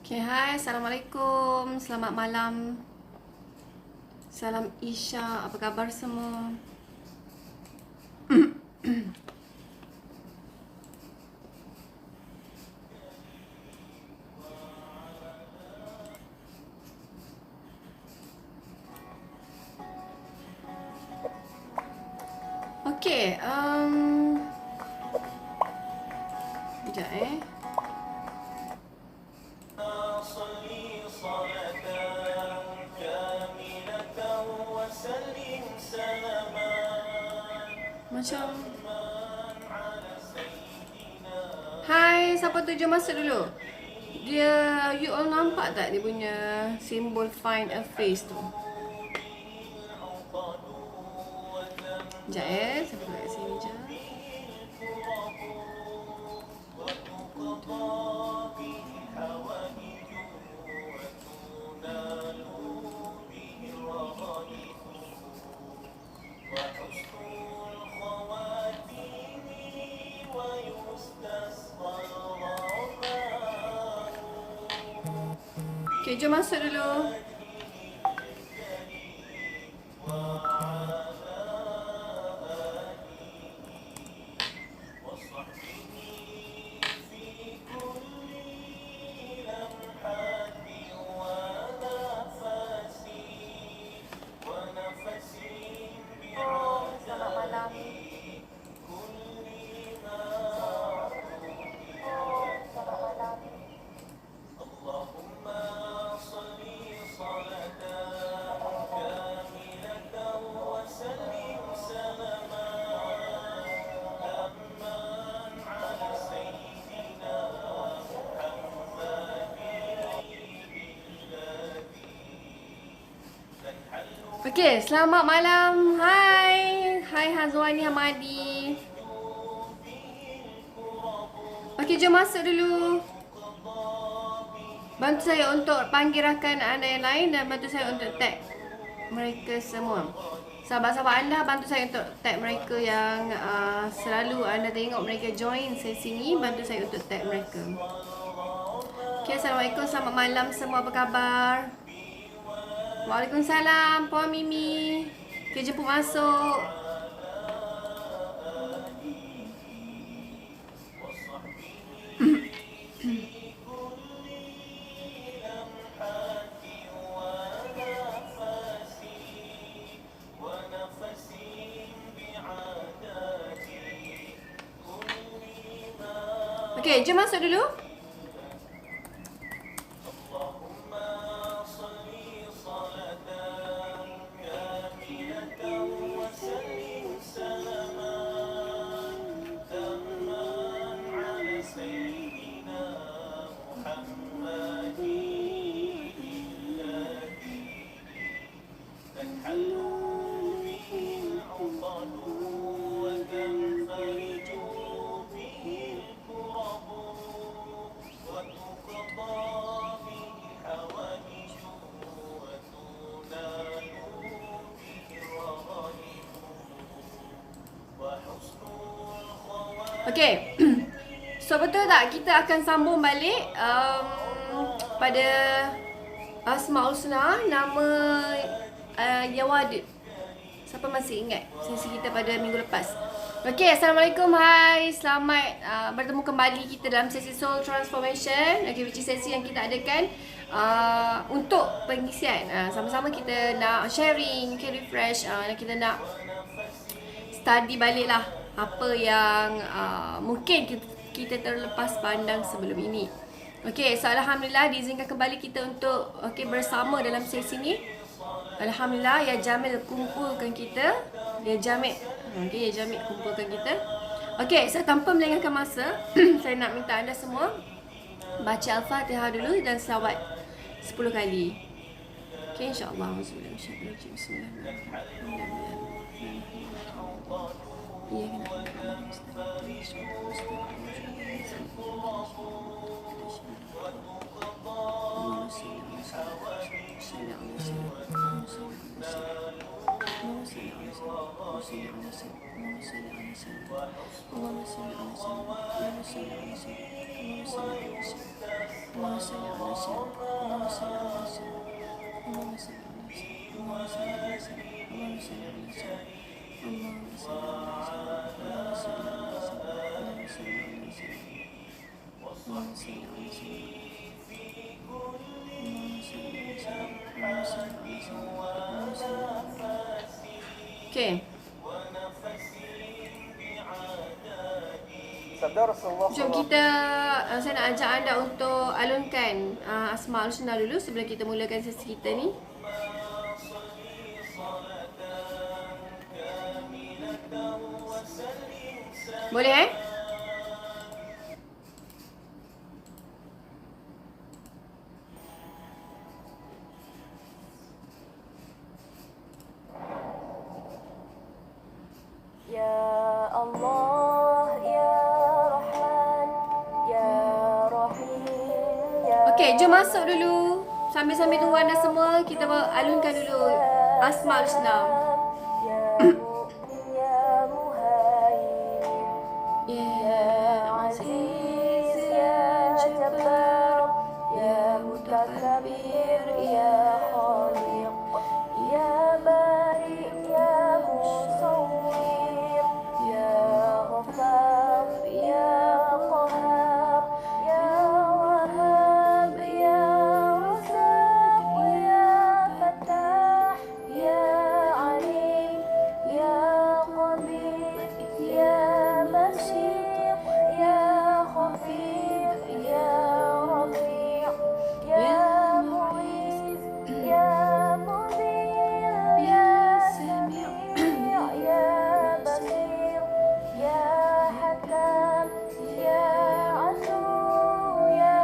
Okay, hai, Assalamualaikum. Selamat malam. Salam Isya. Apa khabar semua? Okay, sekejap Macam hai, siapa tu jom masuk dulu. Dia, you all nampak tak dia punya simbol find a face tu? Sekejap saya buka kat sini je. Okay, jom masuk dulu. Okay, selamat malam. Hai. Hai Hazwani Hamadi. Okay, jom masuk dulu. Bantu saya untuk panggil rakan anda yang lain dan bantu saya untuk tag mereka semua. Sahabat-sahabat anda, bantu saya untuk tag mereka yang selalu anda tengok mereka join sesi ni. Bantu saya untuk tag mereka. Okay, Assalamualaikum. Selamat malam semua. Apa khabar? Waalaikumsalam, Puan Mimi. Okay, jemput masuk. Okay, jom masuk dulu. Okay. So betul tak kita akan sambung balik pada Asmaul Husna, nama Yawadid. Siapa masih ingat sesi kita pada minggu lepas? Okay, Assalamualaikum, hai. Selamat bertemu kembali kita dalam sesi Soul Transformation. Okay, which is sesi yang kita adakan untuk pengisian. Sama-sama kita nak sharing, refresh, kita nak study balik lah apa yang mungkin kita terlepas pandang sebelum ini. Okay, so Alhamdulillah diizinkan kembali kita untuk bersama dalam sesi ni. Alhamdulillah, Ya Jamil kumpulkan kita. Ya Jamil kumpulkan kita. Okay, so tanpa melengahkan masa, saya nak minta anda semua baca Al-Fatihah dulu dan selawat 10 kali. Okay, insyaAllah. Bismillahirrahmanirrahim. Allahumma salli ala sayyidina Allahumma salli ala sayyidina Allahumma salli ala sayyidina Allahumma salli ala sayyidina Allahumma salli ala sayyidina Allahumma salli ala sayyidina Allahumma salli ala sayyidina Allahumma salli ala sayyidina Okay. Jom kita, saya nak ajak anda untuk alunkan Asmaul Husna dulu sebelum kita mulakan sesi kita ni. Boleh Ya Allah, Ya Rahman, Ya Rahim, Ya Okey, jom masuk dulu. Sambil-sambil tunggu anda semua, kita alunkan dulu Asmaul Husna. Ya Mu'min, Ya Muhaimin, Ya Aziz, Ya Jabbar, Ya Mutakabbir, Ya Khaliq, Ya Bari, Ya Musawwir, Ya Ghaffar, Ya Qahhar, Ya Wahhab, Ya Razzaq, Ya Fattah, Ya Alim, Ya Qadir, Ya Bashir, Ya Khafir, Ya Rafi', Ya Mu'iz, Ya Mudhir, Ya Sami', Ya Basir, Ya Hakam, Ya Adu, Ya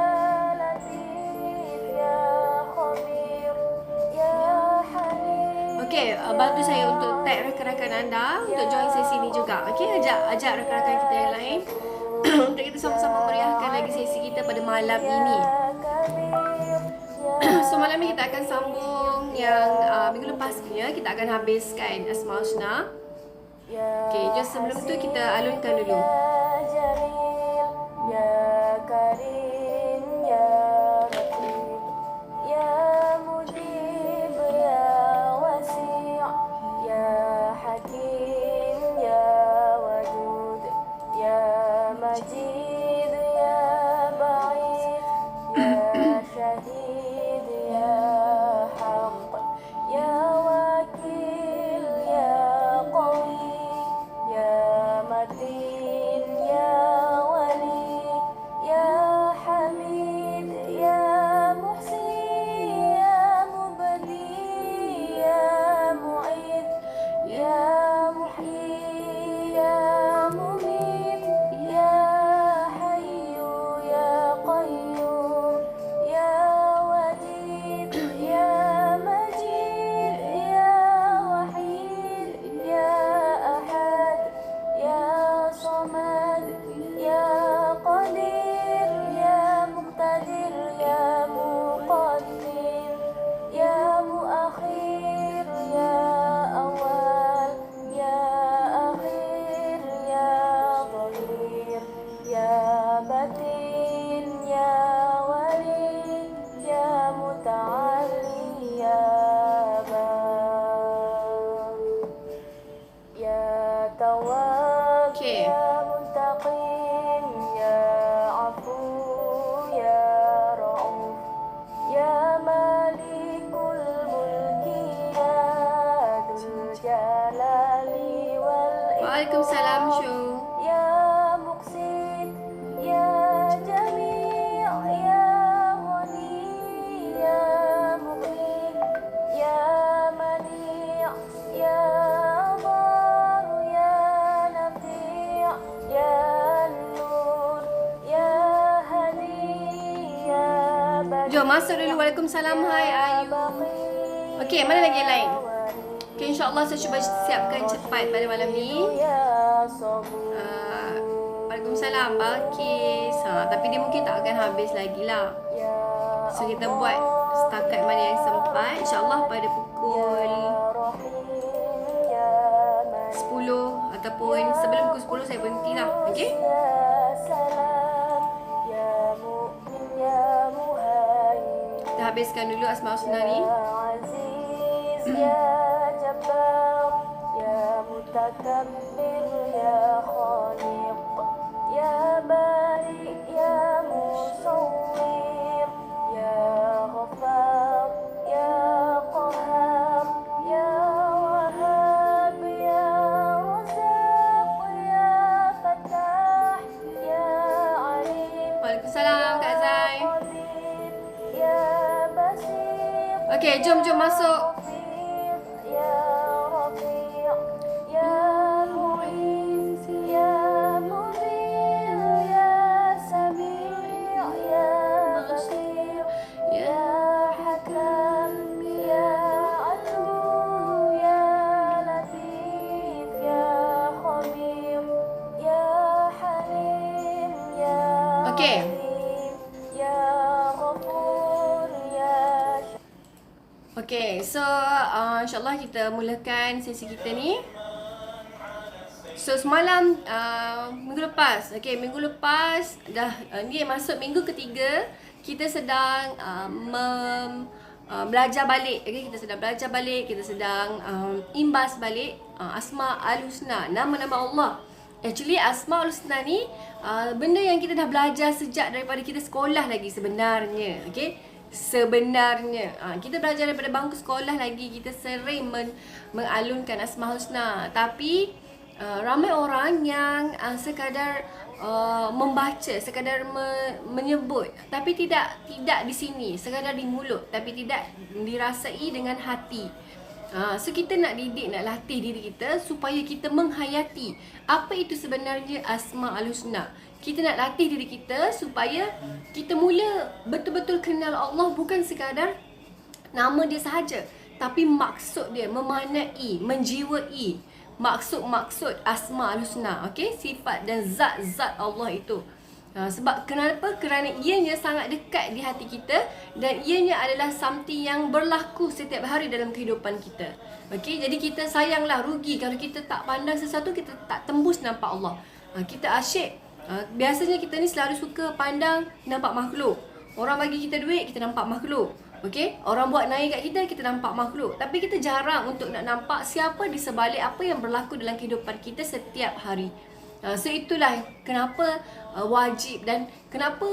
Latif, Ya Khabir, Ya Halim. Okey, bantu saya untuk tag rakan-rakan anda untuk join sesi ni juga. Okey, ajak rakan-rakan kita yang lain untuk kita sama-sama meriahkan lagi sesi kita pada malam ini. So malam ni kita akan sambung yang minggu lepas punya, kita akan habiskan Asmaul Husna. Okey, jom sebelum tu kita alunkan dulu. Ya Jalil, Ya Karim, Ya Latif, Ya Mujib, Ya Wasi', Ya Hakim, Ya Wadud, Ya Majid, Ya Ba'id, Ya Shahid, Ya Haq, Ya Wakil, Ya Qawi, Ya Matin, Ya Wali, Ya Hamid, Ya Muhsin, Ya Mubdi, Ya Mu'id, Ya Muhyi, Ya Mumit, Ya Hayyu, Ya Qayyum, Ya Wajid, Ya Majid, Ya Wahid, Ya Ahad, Ya Samad, Ya Qadir, Ya Muqtadir, Ya Muqaddim, Ya Muakhir, Ya Awal, Ya Akhir, Ya Dhahir, Ya Batin, Ya Wali, Ya Muta'alli, Ya Bar, Ya Tawwab, Okey. Ya Muntaqim, Ya Afu, Ya Ra'uf, Ya Malikul Mulki, Ya Dzul Jalali wal Waalaikumsalam, Ikram, Syu. Ya Muqsit, Ya Jami', Ya Ghani, Ya Mughni, Ya Mani', Ya Dar, Ya Nafi', Ya Nur, Ya Hadi, Ya Badi, Jom masuk dulu. Waalaikumsalam. Hai Ayu. Okey, mana lagi yang lain? Okay, insyaAllah saya cuba siapkan cepat pada malam ni. Ya Sabur, Waalaikumsalam, Balkis. Tapi dia mungkin tak akan habis lagi lah. Ya So kita buat setakat mana yang sempat. InsyaAllah pada pukul Rahim, Ya Malik, 10 ataupun sebelum pukul 10 saya berhenti lah. Okay? Ya Salam, Ya Mu'min, Ya kita habiskan dulu Asmaul Husna ni. عزيز يا جبار يا متكبر يا خالق يا بارئ يا مصور يا غفار يا قهار يا وهاب يا رزاق يا فتاح يا عليم Waalaikumsalam Kak Zai. قدير يا بصير Okey, jom masuk. يا رفيع يا معيذ يا مغير يا سميع يا بصير يا حكم يا عدو يا لطيف يا خبير يا حليم يا Okey. رحيم يا غفور يا Okay, so insyaAllah kita mulakan sesi kita ni. So semalam, minggu lepas, minggu lepas dah ni masuk minggu ketiga. Kita sedang belajar balik, kita sedang belajar balik, kita sedang imbas balik Asmaul Husna, nama-nama Allah. Actually Asmaul Husna ni benda yang kita dah belajar sejak daripada kita sekolah lagi sebenarnya. Sebenarnya kita belajar daripada bangku sekolah lagi, kita sering mengalunkan Asmaul Husna. Tapi ramai orang yang sekadar membaca, sekadar menyebut, tapi tidak di sini, sekadar di mulut, tapi tidak dirasai dengan hati. So kita nak didik, nak latih diri kita supaya kita menghayati apa itu sebenarnya Asmaul Husna. Kita nak latih diri kita supaya kita mula betul-betul kenal Allah, bukan sekadar nama dia sahaja, tapi maksud dia, memaknai, menjiwai maksud-maksud Asmaul Husna, sifat dan zat-zat Allah itu. Sebab kenapa? Kerana ianya sangat dekat di hati kita dan ianya adalah something yang berlaku setiap hari dalam kehidupan kita. Jadi kita sayanglah, rugi kalau kita tak pandang sesuatu, kita tak tembus nampak Allah. Kita asyik, biasanya kita ni selalu suka pandang nampak makhluk. Orang bagi kita duit, kita nampak makhluk. Orang buat naik kat kita, kita nampak makhluk. Tapi kita jarang untuk nak nampak siapa di sebalik apa yang berlaku dalam kehidupan kita setiap hari. So itulah kenapa wajib dan kenapa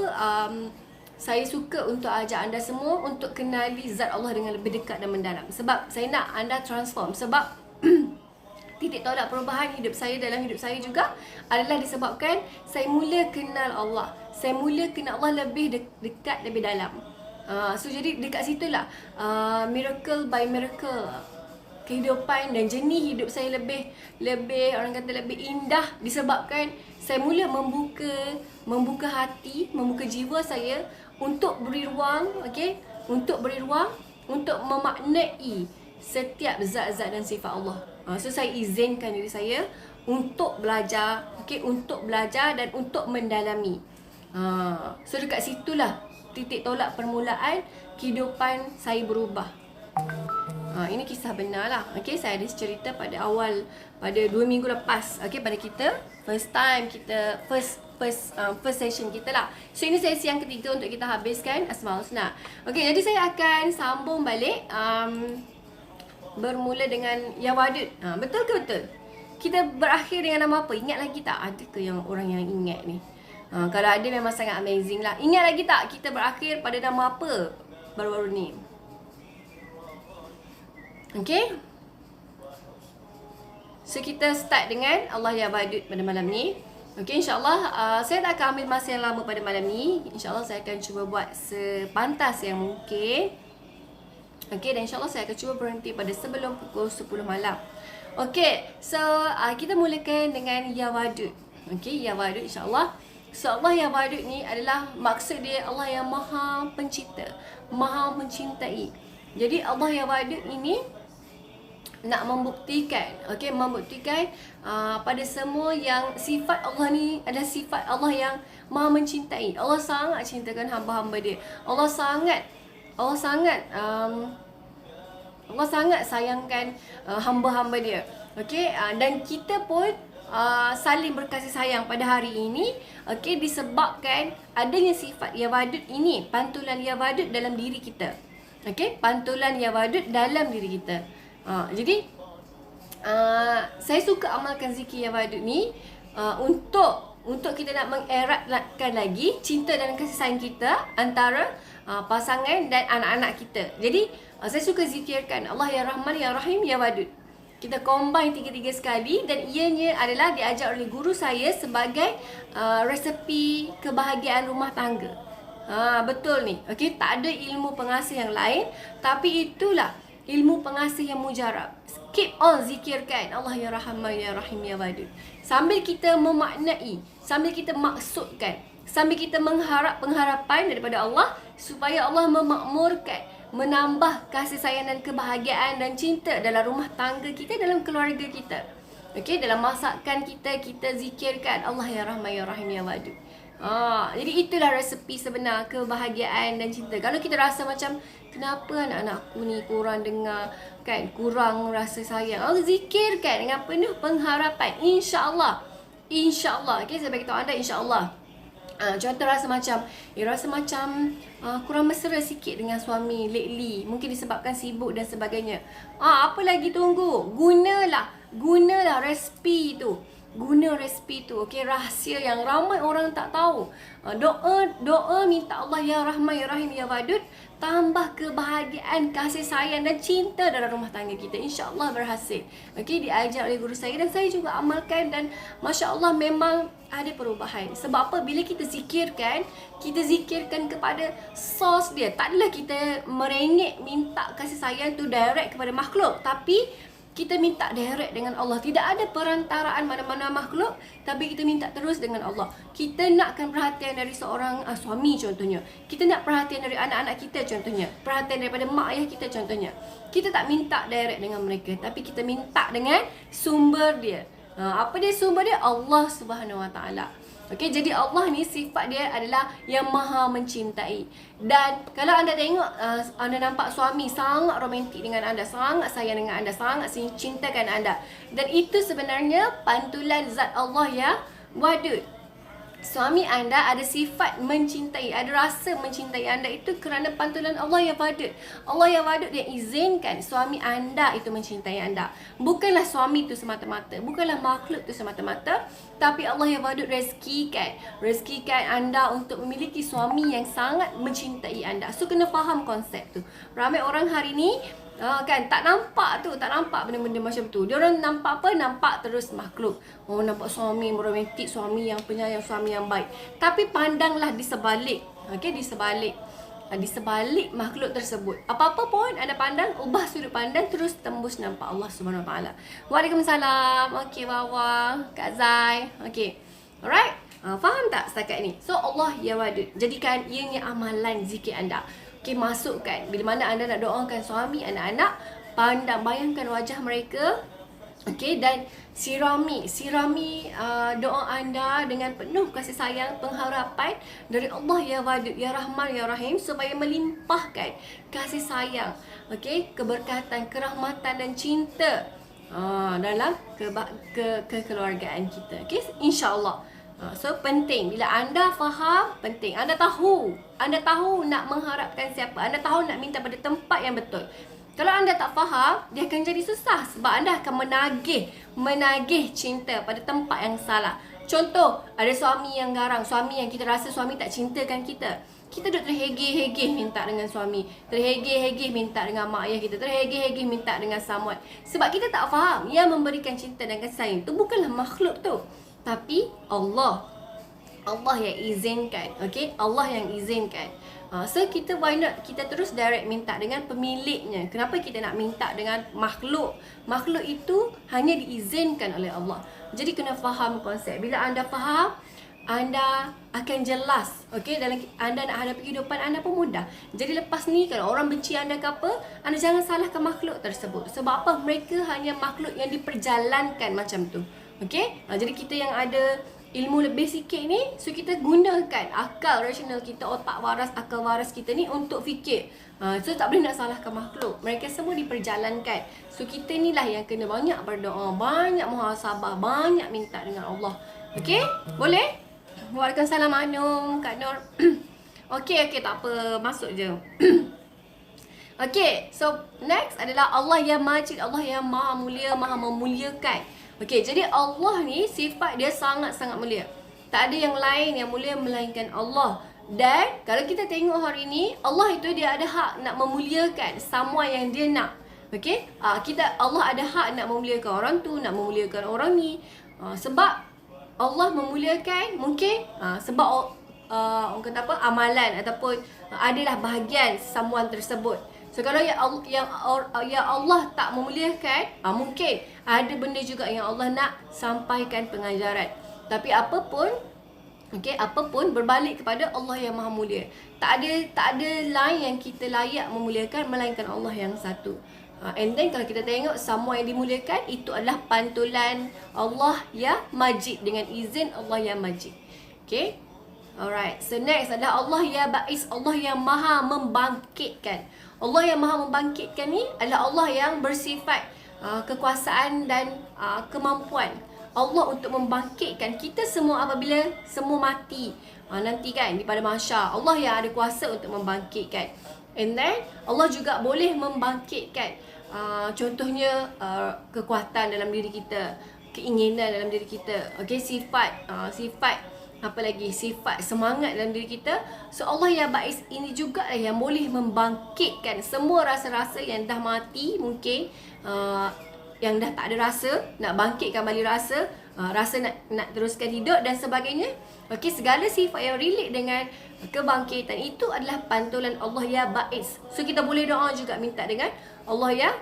saya suka untuk ajak anda semua untuk kenali zat Allah dengan lebih dekat dan mendalam. Sebab saya nak anda transform. Sebab titik tolak perubahan hidup saya dalam hidup saya juga adalah disebabkan saya mula kenal Allah. Saya mula kenal Allah lebih dekat, lebih dalam. So jadi dekat situlah miracle by miracle, kehidupan dan jenis hidup saya lebih orang kata lebih indah disebabkan saya mula membuka hati, membuka jiwa saya untuk beri ruang, untuk beri ruang untuk memaknai setiap zat-zat dan sifat Allah. So saya izinkan diri saya untuk belajar, untuk belajar dan untuk mendalami. So dekat situlah titik tolak permulaan kehidupan saya berubah. Ini kisah benar lah. Saya ada cerita pada awal, pada 2 minggu lepas, pada kita first time kita first session kita lah. So ini sesi yang ketiga untuk kita habiskan Asmaul Husna. Jadi saya akan sambung balik, bermula dengan Ya Wadud. Betul ke betul? Kita berakhir dengan nama apa? Ingat lagi tak? Ada ke yang orang yang ingat ni? Kalau ada memang sangat amazing lah. Ingat lagi tak kita berakhir pada nama apa baru-baru ni? So kita start dengan Allah Ya Wadud pada malam ni. InsyaAllah saya tak akan ambil masa yang lama pada malam ni. InsyaAllah saya akan cuba buat sepantas yang mungkin. Dan insyaAllah saya akan cuba berhenti pada sebelum pukul 10 malam. So kita mulakan dengan Ya Wadud. Ya Wadud insyaAllah. So Allah Ya Wadud ni adalah maksud dia Allah yang maha pencipta, maha mencintai. Jadi Allah Ya Wadud ini nak membuktikan, membuktikan pada semua yang sifat Allah ni ada sifat Allah yang maha mencintai. Allah sangat cintakan hamba-hamba dia. Allah sangat sayangkan hamba-hamba dia. Dan kita pun saling berkasih sayang pada hari ini, okey, disebabkan adanya sifat ya wadud ini, pantulan ya wadud dalam diri kita. Okey, pantulan ya wadud dalam diri kita. Jadi saya suka amalkan zikir ya wadud ni untuk kita nak mengeratkan lagi cinta dan kasih sayang kita antara pasangan dan anak-anak kita. Jadi saya suka zikirkan Allah ya Rahman ya Rahim ya Wadud. Kita combine tiga-tiga sekali dan ianya adalah diajar oleh guru saya sebagai resepi kebahagiaan rumah tangga. Betul ni. Okey, tak ada ilmu pengasih yang lain, tapi itulah ilmu pengasih yang mujarab. Keep on zikirkan Allah ya Rahman ya Rahim ya Wadud. Sambil kita memaknai, sambil kita maksudkan, sambil kita mengharap pengharapan daripada Allah supaya Allah memakmurkan, menambah kasih sayang dan kebahagiaan dan cinta dalam rumah tangga kita, dalam keluarga kita. Okey, dalam masakan kita, kita zikirkan Allah ya Rahman ya Rahim ya Wadud. Jadi itulah resepi sebenar kebahagiaan dan cinta. Kalau kita rasa macam kenapa anak-anakku ni kurang dengar kan, kurang rasa sayang, zikirkan dengan penuh pengharapan. InsyaAllah, InsyaAllah. Okay, saya bagi tahu anda insyaAllah. Contoh rasa macam kurang mesra sikit dengan suami lately, mungkin disebabkan sibuk dan sebagainya. Apa lagi tunggu? Gunalah resepi tu. Guna resepi tu, okey, rahsia yang ramai orang tak tahu. Doa minta Allah ya Rahman ya Rahim ya Wadud, tambah kebahagiaan, kasih sayang dan cinta dalam rumah tangga kita. InsyaAllah berhasil. Okey, diajar oleh guru saya dan saya juga amalkan dan masya-Allah memang ada perubahan. Sebab apa? Bila kita zikirkan kepada source dia. Tak adalah kita merengek minta kasih sayang tu direct kepada makhluk, tapi kita minta direct dengan Allah. Tidak ada perantaraan mana-mana makhluk, tapi kita minta terus dengan Allah. Kita nakkan perhatian dari seorang suami contohnya. Kita nak perhatian dari anak-anak kita contohnya. Perhatian daripada mak ayah kita contohnya. Kita tak minta direct dengan mereka, tapi kita minta dengan sumber dia. Apa dia sumber dia? Allah Subhanahu Wa Taala. Okey, jadi Allah ni sifat dia adalah yang maha mencintai. Dan kalau anda tengok, anda nampak suami sangat romantik dengan anda, sangat sayang dengan anda, sangat cintakan anda. Dan itu sebenarnya pantulan zat Allah ya Wadud. Suami anda ada sifat mencintai, ada rasa mencintai anda, itu kerana pantulan Allah ya Wadud. Allah ya Wadud yang izinkan suami anda itu mencintai anda. Bukanlah suami itu semata-mata, bukanlah makhluk itu semata-mata, tapi Allah ya Wadud rezekikan anda untuk memiliki suami yang sangat mencintai anda. So kena faham konsep tu. Ramai orang hari ni kan tak nampak benda-benda macam tu. Dia orang nampak apa? Nampak terus makhluk. Nampak suami romantik, suami yang penyayang, suami yang baik. Tapi pandanglah di sebalik. Okey, di sebalik makhluk tersebut. Apa-apa pun anda pandang, ubah sudut pandang, terus tembus nampak Allah Subhanahu Wa Taala. Waalaikumsalam. Okey, Wawa, Kak Zai. Okey. Alright? Faham tak setakat ni? So Allah ya Wadud. Jadikan ianya amalan zikir anda. Okay, masukkan. Bila mana anda nak doakan suami, anak-anak, pandang, bayangkan wajah mereka. Okay, dan sirami doa anda dengan penuh kasih sayang, pengharapan dari Allah ya Wadud, ya Rahman, ya Rahim, supaya melimpahkan kasih sayang, okay, keberkatan, kerahmatan dan cinta dalam kekeluargaan kita. Okay, insyaAllah. So penting bila anda faham, penting anda tahu nak mengharapkan siapa, anda tahu nak minta pada tempat yang betul. Kalau anda tak faham, dia akan jadi susah sebab anda akan menagih cinta pada tempat yang salah. Contoh, ada suami yang garang, suami yang kita rasa suami tak cintakan kita. Kita duduk terhegeh-hegeh minta dengan suami, terhegeh-hegeh minta dengan mak ayah kita, terhegeh-hegeh minta dengan someone. Sebab kita tak faham yang memberikan cinta dan kasih sayang tu bukanlah makhluk tu, tapi Allah yang izinkan. Okay, Allah yang izinkan. So kita why not kita terus direct minta dengan pemiliknya. Kenapa kita nak minta dengan makhluk? Makhluk itu hanya diizinkan oleh Allah. Jadi kena faham konsep. Bila anda faham, anda akan jelas. Okay, dalam anda nak hadapi kehidupan anda pun mudah. Jadi lepas ni kalau orang benci anda ke apa, anda jangan salahkan makhluk tersebut. Sebab apa? Mereka hanya makhluk yang diperjalankan macam tu. Okay, jadi kita yang ada ilmu lebih sikit ni, so kita gunakan akal rasional kita, otak waras, akal waras kita ni untuk fikir. So tak boleh nak salahkan makhluk. Mereka semua diperjalankan. So kita ni lah yang kena banyak berdoa, banyak muhasabah, banyak minta dengan Allah. Okey? Boleh? Waalaikumsalam Anum, Kak Nur. Okey, tak apa, masuk je. Okey, so next adalah Allah yang Majid, Allah yang Maha Mulia, Maha memuliakan. Okey, jadi Allah ni sifat dia sangat-sangat mulia. Tak ada yang lain yang mulia melainkan Allah. Dan kalau kita tengok hari ni, Allah itu dia ada hak nak memuliakan semua yang dia nak. Okey, Allah ada hak nak memuliakan orang tu, nak memuliakan orang ni. Sebab Allah memuliakan mungkin sebab orang kata apa, amalan ataupun adalah bahagian someone tersebut. So kalau yang Allah tak memuliakan, mungkin ada benda juga yang Allah nak sampaikan pengajaran. Tapi apapun, apapun berbalik kepada Allah yang Maha Mulia. Tak ada lain yang kita layak memuliakan melainkan Allah yang satu. And then kalau kita tengok semua yang dimuliakan itu adalah pantulan Allah yang Majid, dengan izin Allah yang Majid. Okay, alright. So next adalah Allah yang Ba'is, Allah yang Maha membangkitkan. Allah yang Maha membangkitkan ni adalah Allah yang bersifat kekuasaan dan kemampuan. Allah untuk membangkitkan kita semua apabila semua mati nanti kan di pada mahsyar. Allah yang ada kuasa untuk membangkitkan. And then Allah juga boleh membangkitkan contohnya kekuatan dalam diri kita, keinginan dalam diri kita. Okey, sifat apa lagi, sifat semangat dalam diri kita. So Allah yang Ba'is ini juga lah yang boleh membangkitkan semua rasa-rasa yang dah mati mungkin, yang dah tak ada rasa, nak bangkitkan balik rasa, rasa nak teruskan hidup dan sebagainya. Okey, segala sifat yang relate dengan kebangkitan itu adalah pantulan Allah yang Ba'is. So kita boleh doa juga minta dengan Allah yang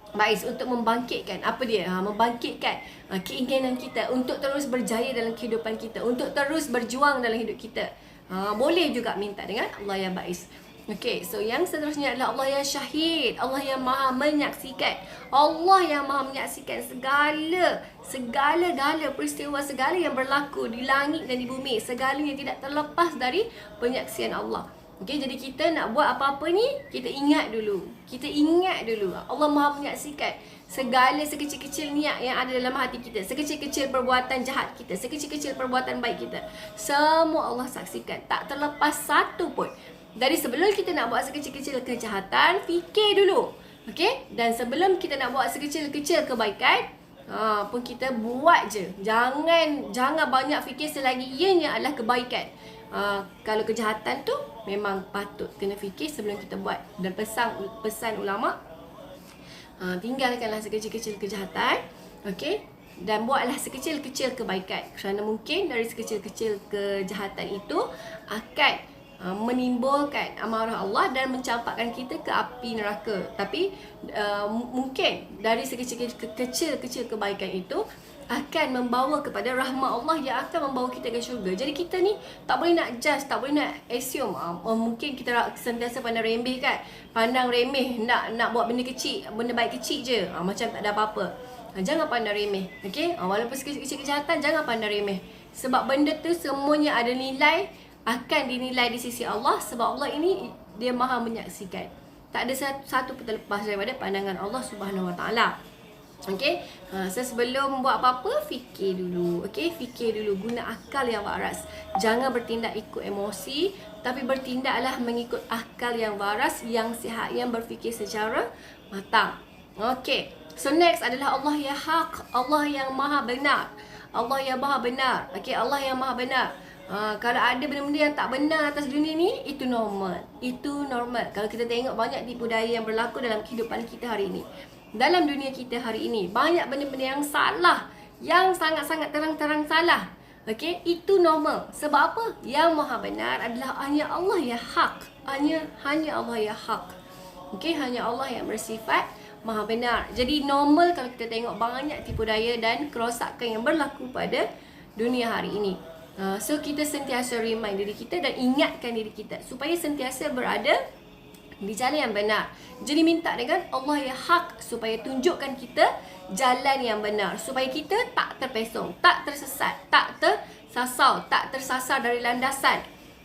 Ba'is untuk membangkitkan apa dia? Membangkitkan keinginan kita untuk terus berjaya dalam kehidupan kita, untuk terus berjuang dalam hidup kita. Boleh juga minta dengan Allah yang Ba'is. Okey, so yang seterusnya adalah Allah yang Syahid, Allah yang Maha menyaksikan. Allah yang Maha menyaksikan segala peristiwa, segala yang berlaku di langit dan di bumi, segalanya tidak terlepas dari penyaksian Allah. Okey, jadi kita nak buat apa-apa ni, kita ingat dulu. Allah Maha menyaksikan segala sekecil-kecil niat yang ada dalam hati kita, sekecil-kecil perbuatan jahat kita, sekecil-kecil perbuatan baik kita. Semua Allah saksikan, tak terlepas satu pun. Dari sebelum kita nak buat sekecil-kecil kejahatan, fikir dulu. Okey? Dan sebelum kita nak buat sekecil-kecil kebaikan, pun kita buat je. Jangan banyak fikir selagi ianya adalah kebaikan. Kalau kejahatan tu memang patut kena fikir sebelum kita buat. Dan pesan ulama, tinggalkanlah sekecil-kecil kejahatan, okey, dan buatlah sekecil-kecil kebaikan. Kerana mungkin dari sekecil-kecil kejahatan itu akan menimbulkan amarah Allah dan mencampakkan kita ke api neraka. Tapi mungkin dari sekecil-kecil kebaikan itu akan membawa kepada rahmat Allah yang akan membawa kita ke syurga. Jadi kita ni tak boleh nak judge, tak boleh nak assume. Mungkin kita sentiasa pandang remeh kan. Pandang remeh, nak buat benda kecil, benda baik kecil je. Macam tak ada apa-apa. Jangan pandang remeh. Okay? Walaupun sekecil kejahatan, jangan pandang remeh. Sebab benda tu semuanya ada nilai, akan dinilai di sisi Allah. Sebab Allah ini dia Maha menyaksikan. Tak ada satu pun terlepas daripada pandangan Allah Subhanahu Wa Taala. Okey, so sebelum buat apa-apa, fikir dulu. Okey, fikir dulu, guna akal yang waras. Jangan bertindak ikut emosi, tapi bertindaklah mengikut akal yang waras, yang sihat, yang berfikir secara matang. Okey, so next adalah Allah yang hak, Allah yang maha benar. Allah yang maha benar. Okey, Allah yang maha benar. Kalau ada benda-benda yang tak benar atas dunia ni, itu normal. Itu normal. Kalau kita tengok banyak tipu daya yang berlaku dalam kehidupan kita hari ini, dalam dunia kita hari ini, banyak benda-benda yang salah, yang sangat-sangat terang-terang salah. Okey, itu normal. Sebab apa? Yang maha benar adalah hanya Allah yang hak. Hanya Allah yang hak. Okey, hanya Allah yang bersifat maha benar. Jadi normal kalau kita tengok banyak tipu daya dan kerosakan yang berlaku pada dunia hari ini. So kita sentiasa remind diri kita dan ingatkan diri kita supaya sentiasa berada di jalan yang benar. Jadi minta dengan Allah yang hak supaya tunjukkan kita jalan yang benar, supaya kita tak terpesong, tak tersesat, tak tersasar, tak tersasar dari landasan.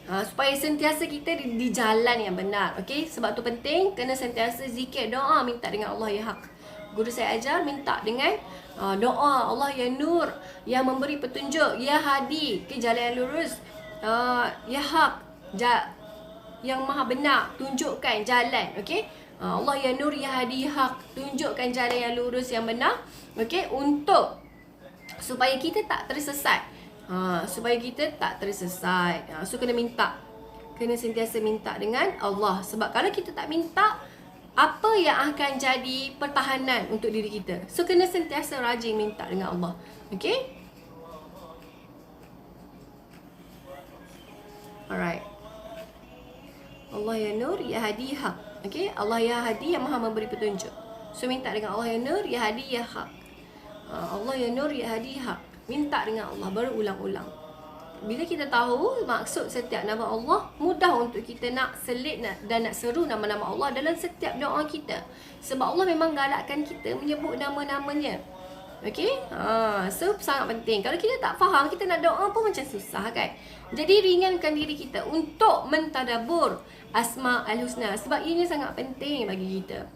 Supaya sentiasa kita di jalan yang benar. Okey, sebab tu penting kena sentiasa zikir, doa, minta dengan Allah yang hak. Guru saya ajar minta dengan doa Allah ya Nur, yang memberi petunjuk, ya Hadi ke jalan yang lurus, ya Hak, yang maha benar, tunjukkan jalan. Okey, Allah ya Nur, ya Hadi, ya Hak, tunjukkan jalan yang lurus, yang benar. Okey, untuk supaya kita tak tersesat. Supaya kita tak tersesat. So kena minta, kena sentiasa minta dengan Allah. Sebab kalau kita tak minta, apa yang akan jadi pertahanan untuk diri kita? So kena sentiasa rajin minta dengan Allah. Okey, alright. Allah ya Nur, ya Hadi, Hak. Okey, Allah ya Hadi yang maha memberi petunjuk. So minta dengan Allah ya Nur, ya Hadi, ya Hak. Allah ya Nur, ya Hadi, Hak. Minta dengan Allah berulang-ulang. Bila kita tahu maksud setiap nama Allah, mudah untuk kita nak selit dan nak seru nama-nama Allah dalam setiap doa kita. Sebab Allah memang galakkan kita menyebut nama-namanya. Okey? So sangat penting. Kalau kita tak faham, kita nak doa pun macam susah kan? Jadi ringankan diri kita untuk mentadabur Asma Al-Husna. Sebab ini sangat penting bagi kita.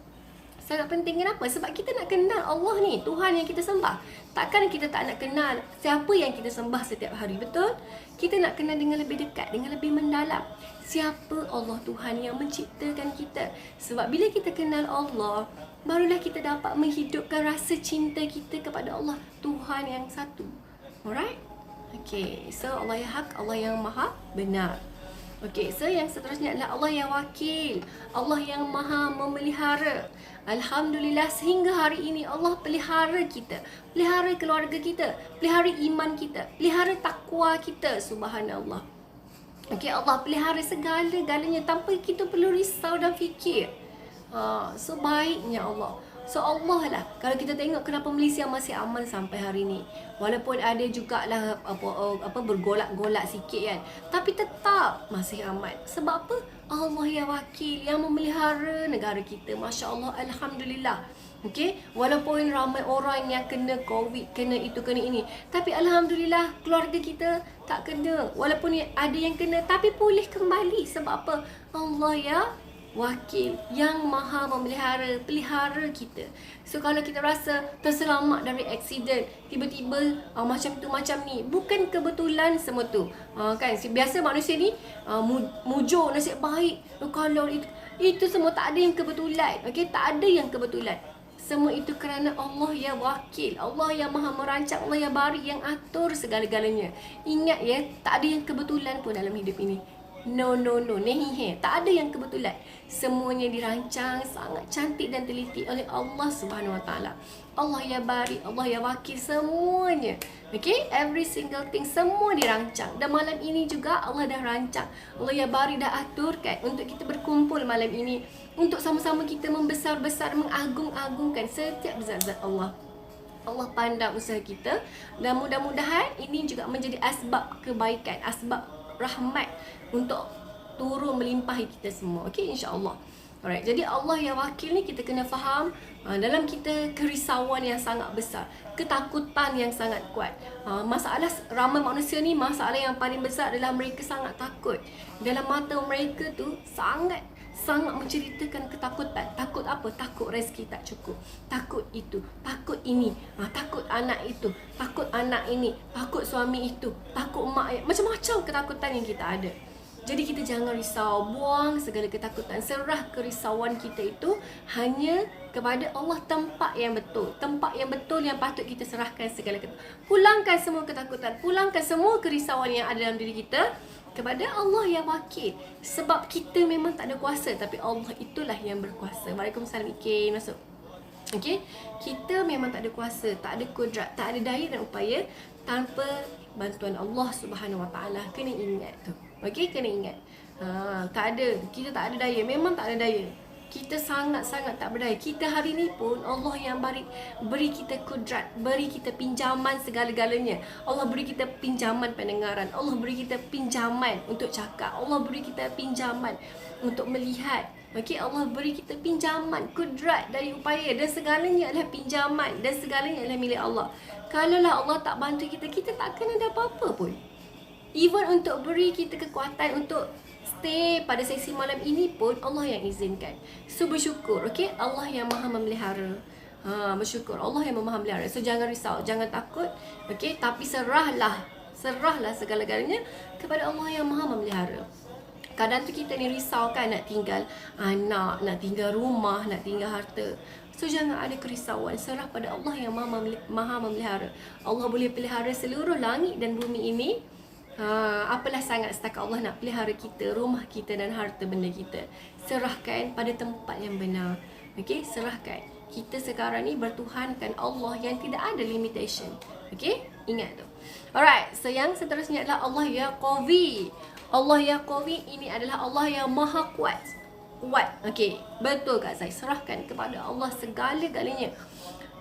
Sangat penting. Kenapa? Sebab kita nak kenal Allah ni, Tuhan yang kita sembah. Takkan kita tak nak kenal siapa yang kita sembah setiap hari, betul? Kita nak kenal dengan lebih dekat, dengan lebih mendalam. Siapa Allah Tuhan yang menciptakan kita. Sebab bila kita kenal Allah, barulah kita dapat menghidupkan rasa cinta kita kepada Allah, Tuhan yang satu. Alright? Okay, so Allah yang hak, Allah yang maha benar. Okey, so yang seterusnya adalah Allah yang wakil, Allah yang maha memelihara. Alhamdulillah sehingga hari ini Allah pelihara kita, pelihara keluarga kita, pelihara iman kita, pelihara takwa kita. Subhanallah. Okey, Allah pelihara segala-galanya tanpa kita perlu risau dan fikir. So baiknya Allah. So Allah lah, kalau kita tengok kenapa Malaysia masih aman sampai hari ni, walaupun ada jugalah apa bergolak-golak sikit kan, tapi tetap masih aman. Sebab apa? Allah yang wakil, yang memelihara negara kita. Masya Allah, Alhamdulillah. Okay? Walaupun ramai orang yang kena COVID, kena itu, kena ini, tapi Alhamdulillah keluarga kita tak kena. Walaupun ada yang kena, tapi pulih kembali. Sebab apa? Allah ya wakil, yang maha memelihara, pelihara kita. So kalau kita rasa terselamat dari aksiden, tiba-tiba macam tu macam ni, bukan kebetulan semua tu. Kan biasa manusia ni mujur nasib baik. Kalau itu semua tak ada yang kebetulan. Okey, tak ada yang kebetulan. Semua itu kerana Allah yang wakil, Allah yang maha merancang, Allah yang bari, yang atur segala-galanya. Ingat ya, tak ada yang kebetulan pun dalam hidup ini. No, nehihe. Tak ada yang kebetulan. Semuanya dirancang sangat cantik dan teliti oleh Allah Subhanahu Wa Taala. Allah ya bari, Allah ya wakil, semuanya. Okay, every single thing, semua dirancang. Dan malam ini juga Allah dah rancang, Allah ya bari dah aturkan untuk kita berkumpul malam ini, untuk sama-sama kita membesar-besar, mengagung-agungkan setiap zat-zat Allah. Allah pandang usaha kita, dan mudah-mudahan ini juga menjadi asbab kebaikan, asbab rahmat untuk turun melimpahi kita semua. Okey, insya-Allah. Alright, jadi Allah yang wakil ni kita kena faham, dalam kita kerisauan yang sangat besar, ketakutan yang sangat kuat. Masalah ramai manusia ni, masalah yang paling besar adalah mereka sangat takut. Dalam mata mereka tu sangat menceritakan ketakutan. Takut apa? Takut rezeki tak cukup, takut itu, takut ini, takut anak itu, takut anak ini, takut suami itu, takut mak, macam-macam ketakutan yang kita ada. Jadi kita jangan risau, buang segala ketakutan, serah kerisauan kita itu hanya kepada Allah, tempat yang betul yang patut kita serahkan segala ketakutan. Pulangkan semua ketakutan, pulangkan semua kerisauan yang ada dalam diri kita kepada Allah yang wakil. Sebab kita memang tak ada kuasa, tapi Allah itulah yang berkuasa. Waalaikumsalam, Ikin masuk. Okey, kita memang tak ada kuasa, tak ada kudrat, tak ada daya dan upaya tanpa bantuan Allah Subhanahu Wa Taala. Kena ingat tu. Okey, kena ingat. Tak ada, kita tak ada daya, memang tak ada daya. Kita sangat-sangat tak berdaya. Kita hari ni pun Allah yang beri kita kudrat, beri kita pinjaman segala-galanya. Allah beri kita pinjaman pendengaran, Allah beri kita pinjaman untuk cakap, Allah beri kita pinjaman untuk melihat. Okey, Allah beri kita pinjaman, kudrat dari upaya, dan segalanya adalah pinjaman dan segalanya adalah milik Allah. Kalaulah Allah tak bantu kita, kita takkan ada apa-apa pun. Even untuk beri kita kekuatan untuk stay pada sesi malam ini pun Allah yang izinkan. So bersyukur, okey? Allah yang Maha memelihara. Bersyukur Allah yang Maha memelihara. So jangan risau, jangan takut, okey? Tapi serahlah segala-galanya kepada Allah yang Maha memelihara. Kadang tu kita ni risau kan, nak tinggal anak, nak tinggal rumah, nak tinggal harta. So jangan ada kerisauan, serah pada Allah yang Maha memelihara. Allah boleh pelihara seluruh langit dan bumi ini. Apalah sangat setakat Allah nak pelihara kita, rumah kita dan harta benda kita. Serahkan pada tempat yang benar. Okey, serahkan. Kita sekarang ni bertuhankan Allah yang tidak ada limitation. Okey, ingat tu. Alright, so yang seterusnya adalah Allah ya Qawi. Allah ya Qawi ini adalah Allah yang Maha kuat. Okey, betul Kak Zai. Serahkan kepada Allah segala-galanya.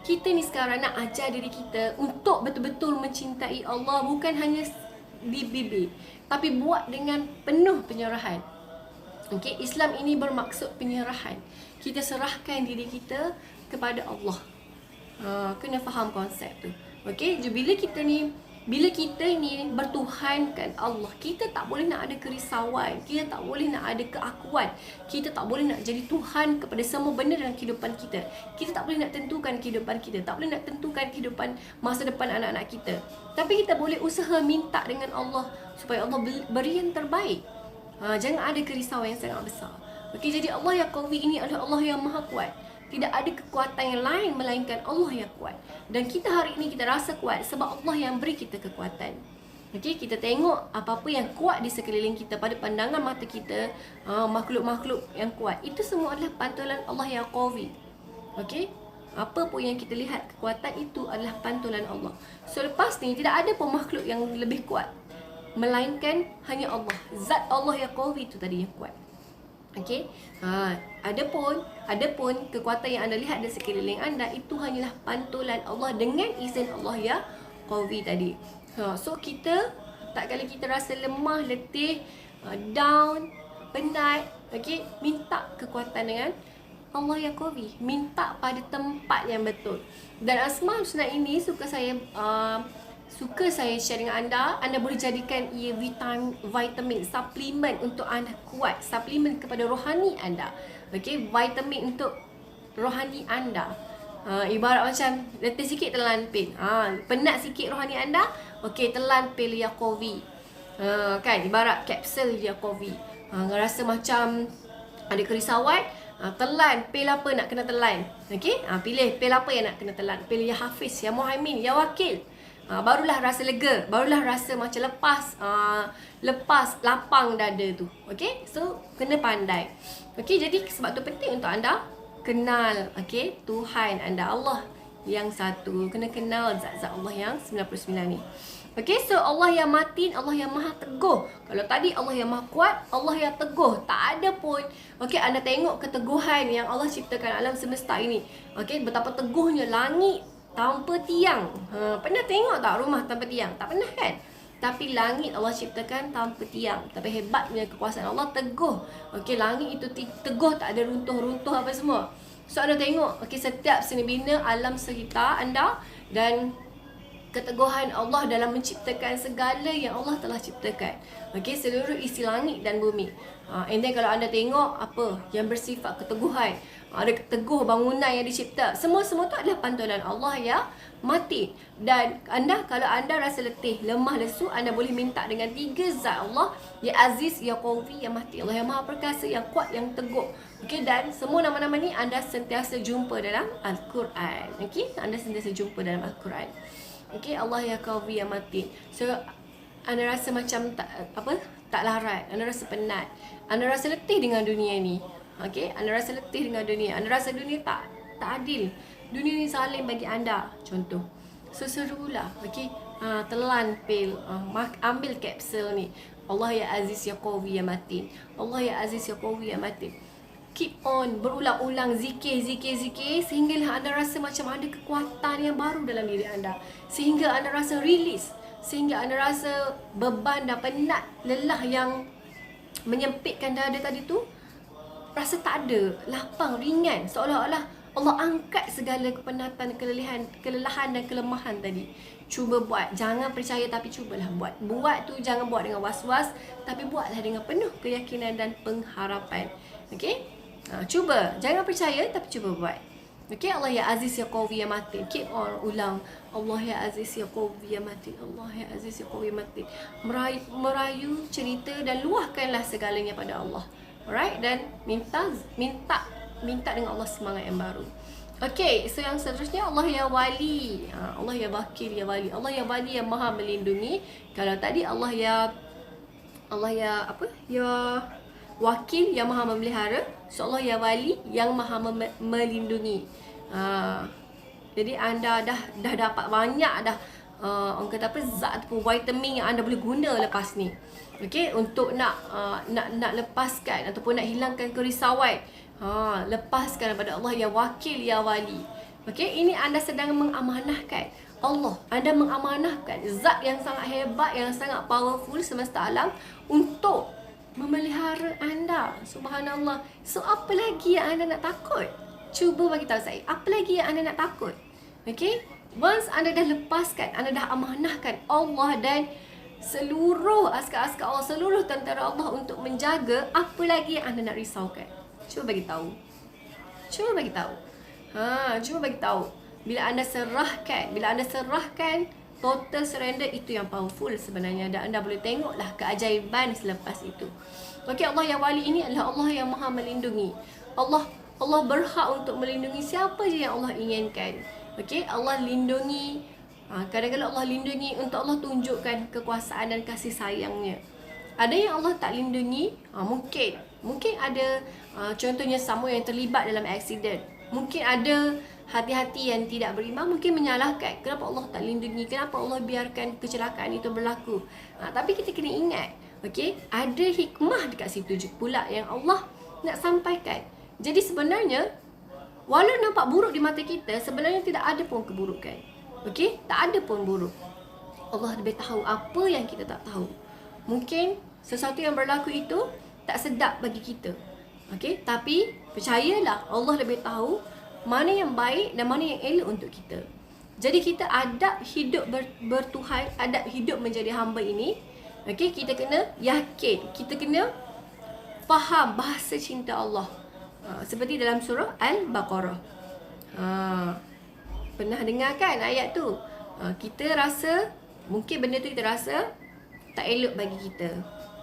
Kita ni sekarang nak ajar diri kita untuk betul-betul mencintai Allah, bukan hanya di bibir, tapi buat dengan penuh penyerahan. Okey, Islam ini bermaksud penyerahan. Kita serahkan diri kita kepada Allah. Kena faham konsep tu. Okey, bila kita ni bertuhankan Allah, kita tak boleh nak ada kerisauan, kita tak boleh nak ada keakuan, kita tak boleh nak jadi Tuhan kepada semua benda dalam kehidupan kita. Kita tak boleh nak tentukan kehidupan kita, tak boleh nak tentukan kehidupan masa depan anak-anak kita. Tapi kita boleh usaha minta dengan Allah supaya Allah beri yang terbaik. Jangan ada kerisauan yang sangat besar. Okey, jadi Allah yang Qawi ini adalah Allah yang Maha kuat. Tidak ada kekuatan yang lain melainkan Allah yang kuat. Dan kita hari ini kita rasa kuat sebab Allah yang beri kita kekuatan. Okey, kita tengok apa-apa yang kuat di sekeliling kita, pada pandangan mata kita, makhluk-makhluk yang kuat. Itu semua adalah pantulan Allah yang Qawi. Okey, apa pun yang kita lihat, kekuatan itu adalah pantulan Allah. So lepas ni tidak ada pun makhluk yang lebih kuat melainkan hanya Allah. Zat Allah yang Qawi itu tadi yang kuat. Okey, adapun kekuatan yang anda lihat di sekeliling anda itu hanyalah pantulan Allah dengan izin Allah ya Qawi tadi. So kita tak kala kita rasa lemah, letih, down, penat, okey, minta kekuatan dengan Allah yang Qawi, minta pada tempat yang betul. Dan Asmaul Husna ini suka saya share dengan anda. Anda boleh jadikan ia vitamin, suplemen untuk anda kuat, suplemen kepada rohani anda. Okey, vitamin untuk rohani anda. Ibarat macam letih sikit telan pil. Penat sikit rohani anda, okey, telan pil ya Qawi. Kan ibarat kapsul ya Qawi. Rasa macam ada kerisauan, telan pil apa nak kena telan. Okey, pilih pil apa yang nak kena telan. Pil ya Hafiz, ya Muhaimin, ya Wakil. Barulah rasa lega, barulah rasa macam lepas lapang dada tu. Okey, so kena pandai. Okey, jadi sebab tu penting untuk anda kenal, okey, Tuhan anda, Allah yang satu. Kena kenal zat-zat Allah yang 99 ni. Okey, so Allah yang matin, Allah yang Maha teguh. Kalau tadi Allah yang Maha kuat, Allah yang teguh. Tak ada pun. Okey, anda tengok keteguhan yang Allah ciptakan alam semesta ini. Okey, betapa teguhnya langit tanpa tiang. Pernah tengok tak rumah tanpa tiang? Tak pernah kan? Tapi langit Allah ciptakan tanpa tiang. Tapi hebatnya kekuasaan Allah teguh. Okey, langit itu teguh, tak ada runtuh-runtuh apa semua. So anda tengok, okey, setiap seni bina alam sekitar anda dan keteguhan Allah dalam menciptakan segala yang Allah telah ciptakan. Okey, seluruh isi langit dan bumi. And then kalau anda tengok apa yang bersifat keteguhan, ada teguh bangunan yang dicipta, semua tu adalah pantulan Allah ya mati. Dan kalau anda rasa letih, lemah, lesu, anda boleh minta dengan 3 zat Allah, ya Aziz, ya Qawi, ya Mati. Allah yang Maha Perkasa, yang kuat, yang teguh. Okey, dan semua nama-nama ni anda sentiasa jumpa dalam Al-Quran. Okey, anda sentiasa jumpa dalam Al-Quran. Okey, Allah ya Qawi, ya Mati. So anda rasa macam tak larat, anda rasa penat, anda rasa letih dengan dunia ni. Okey, anda rasa letih dengan dunia, anda rasa dunia tak adil, dunia ni zalim bagi anda, contoh. So serulah, okey, telan pil, ambil kapsul ni. Allah ya Aziz, ya Qawi, ya Matin. Allah ya Aziz, ya Qawi, ya Matin. Keep on, berulang-ulang zikir sehinggalah anda rasa macam ada kekuatan yang baru dalam diri anda, sehingga anda rasa release, sehingga anda rasa beban dan penat, lelah yang menyempitkan dada tadi tu rasa tak ada, lapang, ringan, seolah-olah Allah angkat segala kepenatan, kelelahan dan kelemahan tadi. Cuba buat, jangan percaya tapi cubalah buat. Buat tu jangan buat dengan was-was, tapi buatlah dengan penuh keyakinan dan pengharapan. Okey? Cuba, jangan percaya tapi cuba buat. Okey, Allah ya Aziz ya Qawi ya Matin. Keep on ulang. Allah ya Aziz ya Qawi ya Matin. Allah ya Aziz ya Qawi ya Matin. Merayu cerita dan luahkanlah segalanya pada Allah. Alright, dan minta dengan Allah semangat yang baru. Okey, so yang seterusnya Allah ya Wali. Allah ya Wakil ya Wali. Allah ya Wali yang Maha melindungi. Kalau tadi Allah ya apa? Ya Wakil yang Maha memelihara. So Allah ya Wali yang Maha melindungi. Jadi anda dah dapat banyak dah orang kata apa, zat ataupun vitamin yang anda boleh guna lepas ni. Okey, untuk nak lepaskan ataupun nak hilangkan kerisauan. Lepaskan kepada Allah ya Wakil ya Wali. Okey, ini anda sedang mengamanahkan Allah. Anda mengamanahkan zat yang sangat hebat, yang sangat powerful semesta alam untuk memelihara anda. Subhanallah. So apa lagi yang anda nak takut? Cuba bagi tahu saya, apa lagi yang anda nak takut? Okey, once anda dah lepaskan, anda dah amanahkan Allah dan seluruh askar-askar Allah, seluruh tentera Allah untuk menjaga, apa lagi yang anda nak risaukan? Cuba bagi tahu. Cuba bagi tahu. Cuba bagi tahu. Bila anda serahkan, total surrender, itu yang powerful sebenarnya, dan anda boleh tengoklah keajaiban selepas itu. Okey, Allah yang Wali ini adalah Allah yang Maha melindungi. Allah berhak untuk melindungi siapa je yang Allah inginkan. Okey, Allah lindungi. Kadang-kadang Allah lindungi untuk Allah tunjukkan kekuasaan dan kasih sayangnya. Ada yang Allah tak lindungi, mungkin ada contohnya Samuel yang terlibat dalam aksiden. Mungkin ada hati-hati yang tidak beriman, mungkin menyalahkan kenapa Allah tak lindungi, kenapa Allah biarkan kecelakaan itu berlaku. Tapi kita kena ingat, okey, ada hikmah dekat situ pula yang Allah nak sampaikan. Jadi sebenarnya walau nampak buruk di mata kita, sebenarnya tidak ada pun keburukan. Okey, tak ada pun buruk. Allah lebih tahu apa yang kita tak tahu. Mungkin sesuatu yang berlaku itu tak sedap bagi kita. Okey, tapi percayalah Allah lebih tahu mana yang baik dan mana yang elok untuk kita. Jadi kita adab hidup bertuhan, adab hidup menjadi hamba ini, okey, kita kena yakin, kita kena faham bahasa cinta Allah. Seperti dalam surah Al-Baqarah. Pernah dengar kan ayat tu? Kita rasa, mungkin benda tu kita rasa tak elok bagi kita,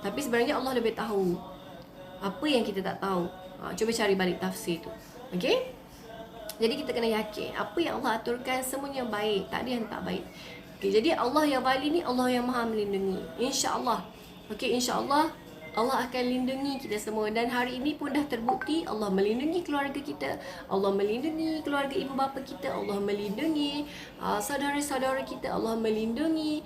tapi sebenarnya Allah lebih tahu apa yang kita tak tahu. Cuba cari balik tafsir tu. Okey? Jadi kita kena yakin apa yang Allah aturkan semuanya baik, tak ada yang tak baik. Okey, jadi Allah yang Wali ni Allah yang Maha melindungi. Insya-Allah. Okey, insya-Allah Allah akan lindungi kita semua, dan hari ini pun dah terbukti Allah melindungi keluarga kita, Allah melindungi keluarga ibu bapa kita, Allah melindungi saudara-saudara kita, Allah melindungi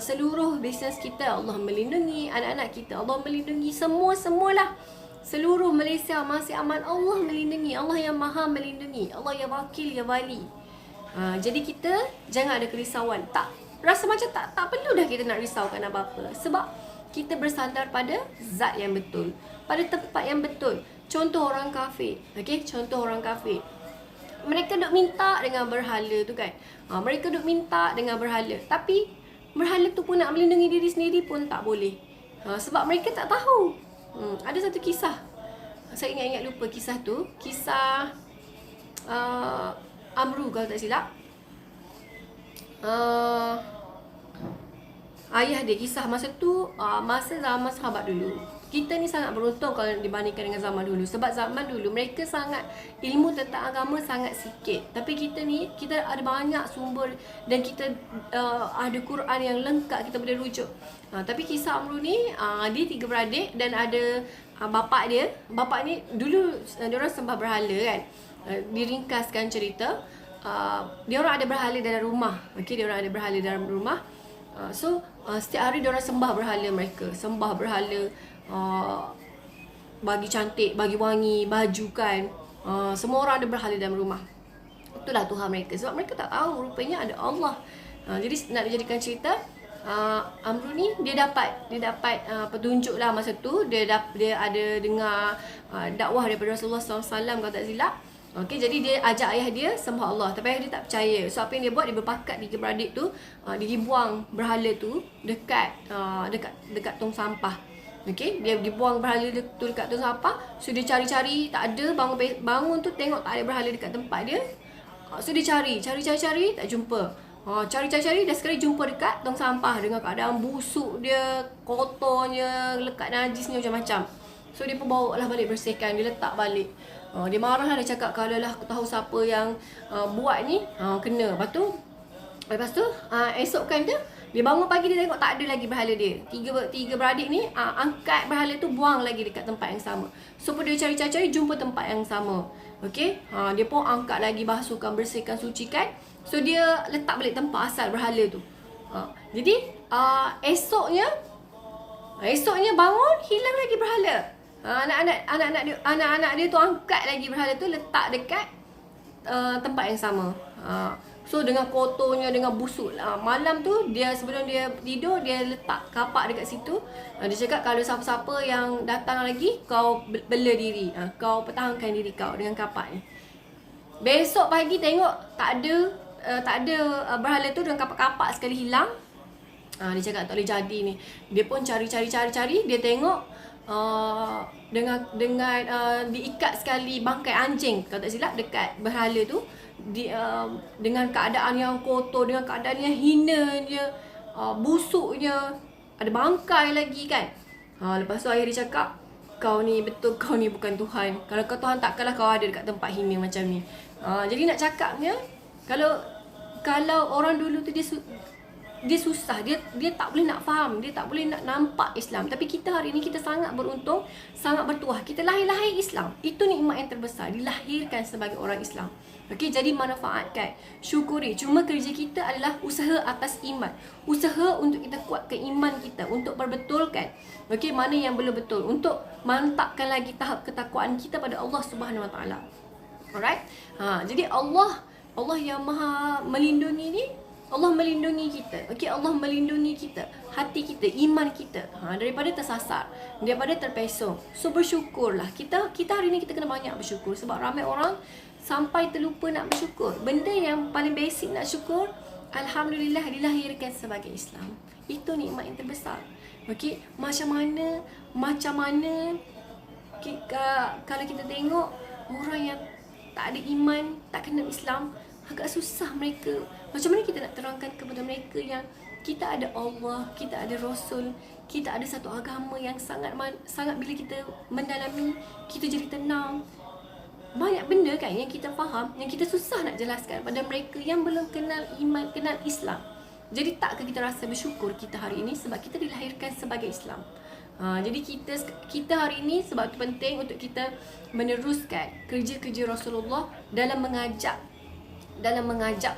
seluruh bisnes kita, Allah melindungi anak-anak kita, Allah melindungi semualah. Seluruh Malaysia masih aman, Allah melindungi, Allah yang Maha melindungi, Allah yang Wakil ya Wali. Jadi kita jangan ada kerisauan. Tak rasa macam tak perlu dah kita nak risaukan apa-apa, sebab kita bersandar pada zat yang betul, pada tempat yang betul. Contoh orang kafir. Okey, contoh orang kafir. Mereka duk minta dengan berhala tu kan. Mereka duk minta dengan berhala, tapi berhala tu pun nak melindungi diri sendiri pun tak boleh. Sebab mereka tak tahu. Ada satu kisah, saya ingat lupa kisah tu. Kisah Amru kalau tak silap. Ayah dia, kisah masa tu, masa zaman sahabat dulu. Kita ni sangat beruntung kalau dibandingkan dengan zaman dulu. Sebab zaman dulu mereka sangat, ilmu tentang agama sangat sikit. Tapi kita ni, kita ada banyak sumber, dan kita ada Quran yang lengkap kita boleh rujuk. Tapi kisah Amru ni, dia 3 beradik dan ada bapak dia. Bapak ni dulu diorang sembah berhala kan. Diringkaskan cerita, diorang ada berhala dalam rumah. Okey, diorang ada berhala dalam rumah. Setiap hari diorang sembah berhala mereka. Sembah berhala, bagi cantik, bagi wangi, baju kan. Semua orang ada berhala dalam rumah. Itulah Tuhan mereka. Sebab mereka tak tahu rupanya ada Allah. Jadi nak dijadikan cerita, Amru ni dia dapat petunjuk lah masa tu. Dia ada dengar dakwah daripada Rasulullah SAW kalau tak silap. Okey, jadi dia ajak ayah dia sembah Allah, tapi ayah dia tak percaya. So apa yang dia buat, dia berpakat 3 beradik tu, dia pergi buang berhala tu dekat tong sampah. Okey, dia dibuang berhala tu dekat tong sampah. So dia cari-cari, tak ada. Bangun tu tengok tak ada berhala dekat tempat dia. So dia cari, tak jumpa. Cari, dah sekali jumpa dekat tong sampah dengan keadaan busuk dia, kotornya, lekat najisnya macam-macam. So dia pun bawa lah balik, bersihkan, dia letak balik. Dia marah lah, dia cakap kalau lah aku tahu siapa yang buat ni, kena. Lepas tu esokkan dia bangun pagi, dia tengok tak ada lagi berhala dia. Tiga beradik ni angkat berhala tu, buang lagi dekat tempat yang sama. So pun dia cari, jumpa tempat yang sama. Okey, dia pun angkat lagi, basuhkan, bersihkan, sucikan. So dia letak balik tempat asal berhala tu. Jadi esoknya bangun, hilang lagi berhala. Anak-anak dia tu angkat lagi berhala tu, letak dekat tempat yang sama. So dengan kotornya, dengan busuk, malam tu dia sebelum dia tidur, dia letak kapak dekat situ. Dia cakap kalau siapa-siapa yang datang lagi, kau bela diri, kau pertahankan diri kau dengan kapak ni. Besok pagi tengok tak ada berhala tu, dengan kapak-kapak sekali hilang. Dia cakap tak boleh jadi ni. Dia pun cari, dia tengok dengan diikat sekali bangkai anjing kalau tak silap dekat berhala tu, dengan keadaan yang kotor, dengan keadaan yang hinanya, busuknya, ada bangkai lagi kan. Lepas tu ayah dia cakap, kau ni bukan Tuhan. Kalau kau Tuhan, takkanlah kau ada dekat tempat hina macam ni. Jadi nak cakapnya, kalau orang dulu tu dia susah, dia tak boleh nak faham, dia tak boleh nak nampak Islam. Tapi kita hari ni, kita sangat beruntung, sangat bertuah. Kita lahir Islam. Itu nikmat yang terbesar, dilahirkan sebagai orang Islam. Okey, jadi manfaatkan, syukuri. Cuma kerja kita adalah usaha atas iman. Usaha untuk kita kuatkan iman kita, untuk perbetulkan okey, mana yang belum betul, untuk mantapkan lagi tahap ketakwaan kita pada Allah Subhanahu Wa Taala. Alright? Jadi Allah yang Maha melindungi ni, Allah melindungi kita. Okey, Allah melindungi kita, hati kita, iman kita, daripada tersasar, daripada terpesong. So bersyukurlah. Kita hari ni kita kena banyak bersyukur, sebab ramai orang sampai terlupa nak bersyukur. Benda yang paling basic nak syukur, alhamdulillah dilahirkan sebagai Islam. Itu nikmat yang terbesar. Okey, macam mana kalau kita tengok orang yang tak ada iman, tak kenal Islam, agak susah mereka. Macam mana kita nak terangkan kepada mereka yang kita ada Allah, kita ada Rasul, kita ada satu agama yang sangat bila kita mendalami, kita jadi tenang. Banyak benda kan yang kita faham, yang kita susah nak jelaskan pada mereka yang belum kenal iman, kenal Islam. Jadi takkah kita rasa bersyukur kita hari ini sebab kita dilahirkan sebagai Islam. Jadi kita hari ini, sebab itu penting untuk kita meneruskan kerja-kerja Rasulullah dalam mengajak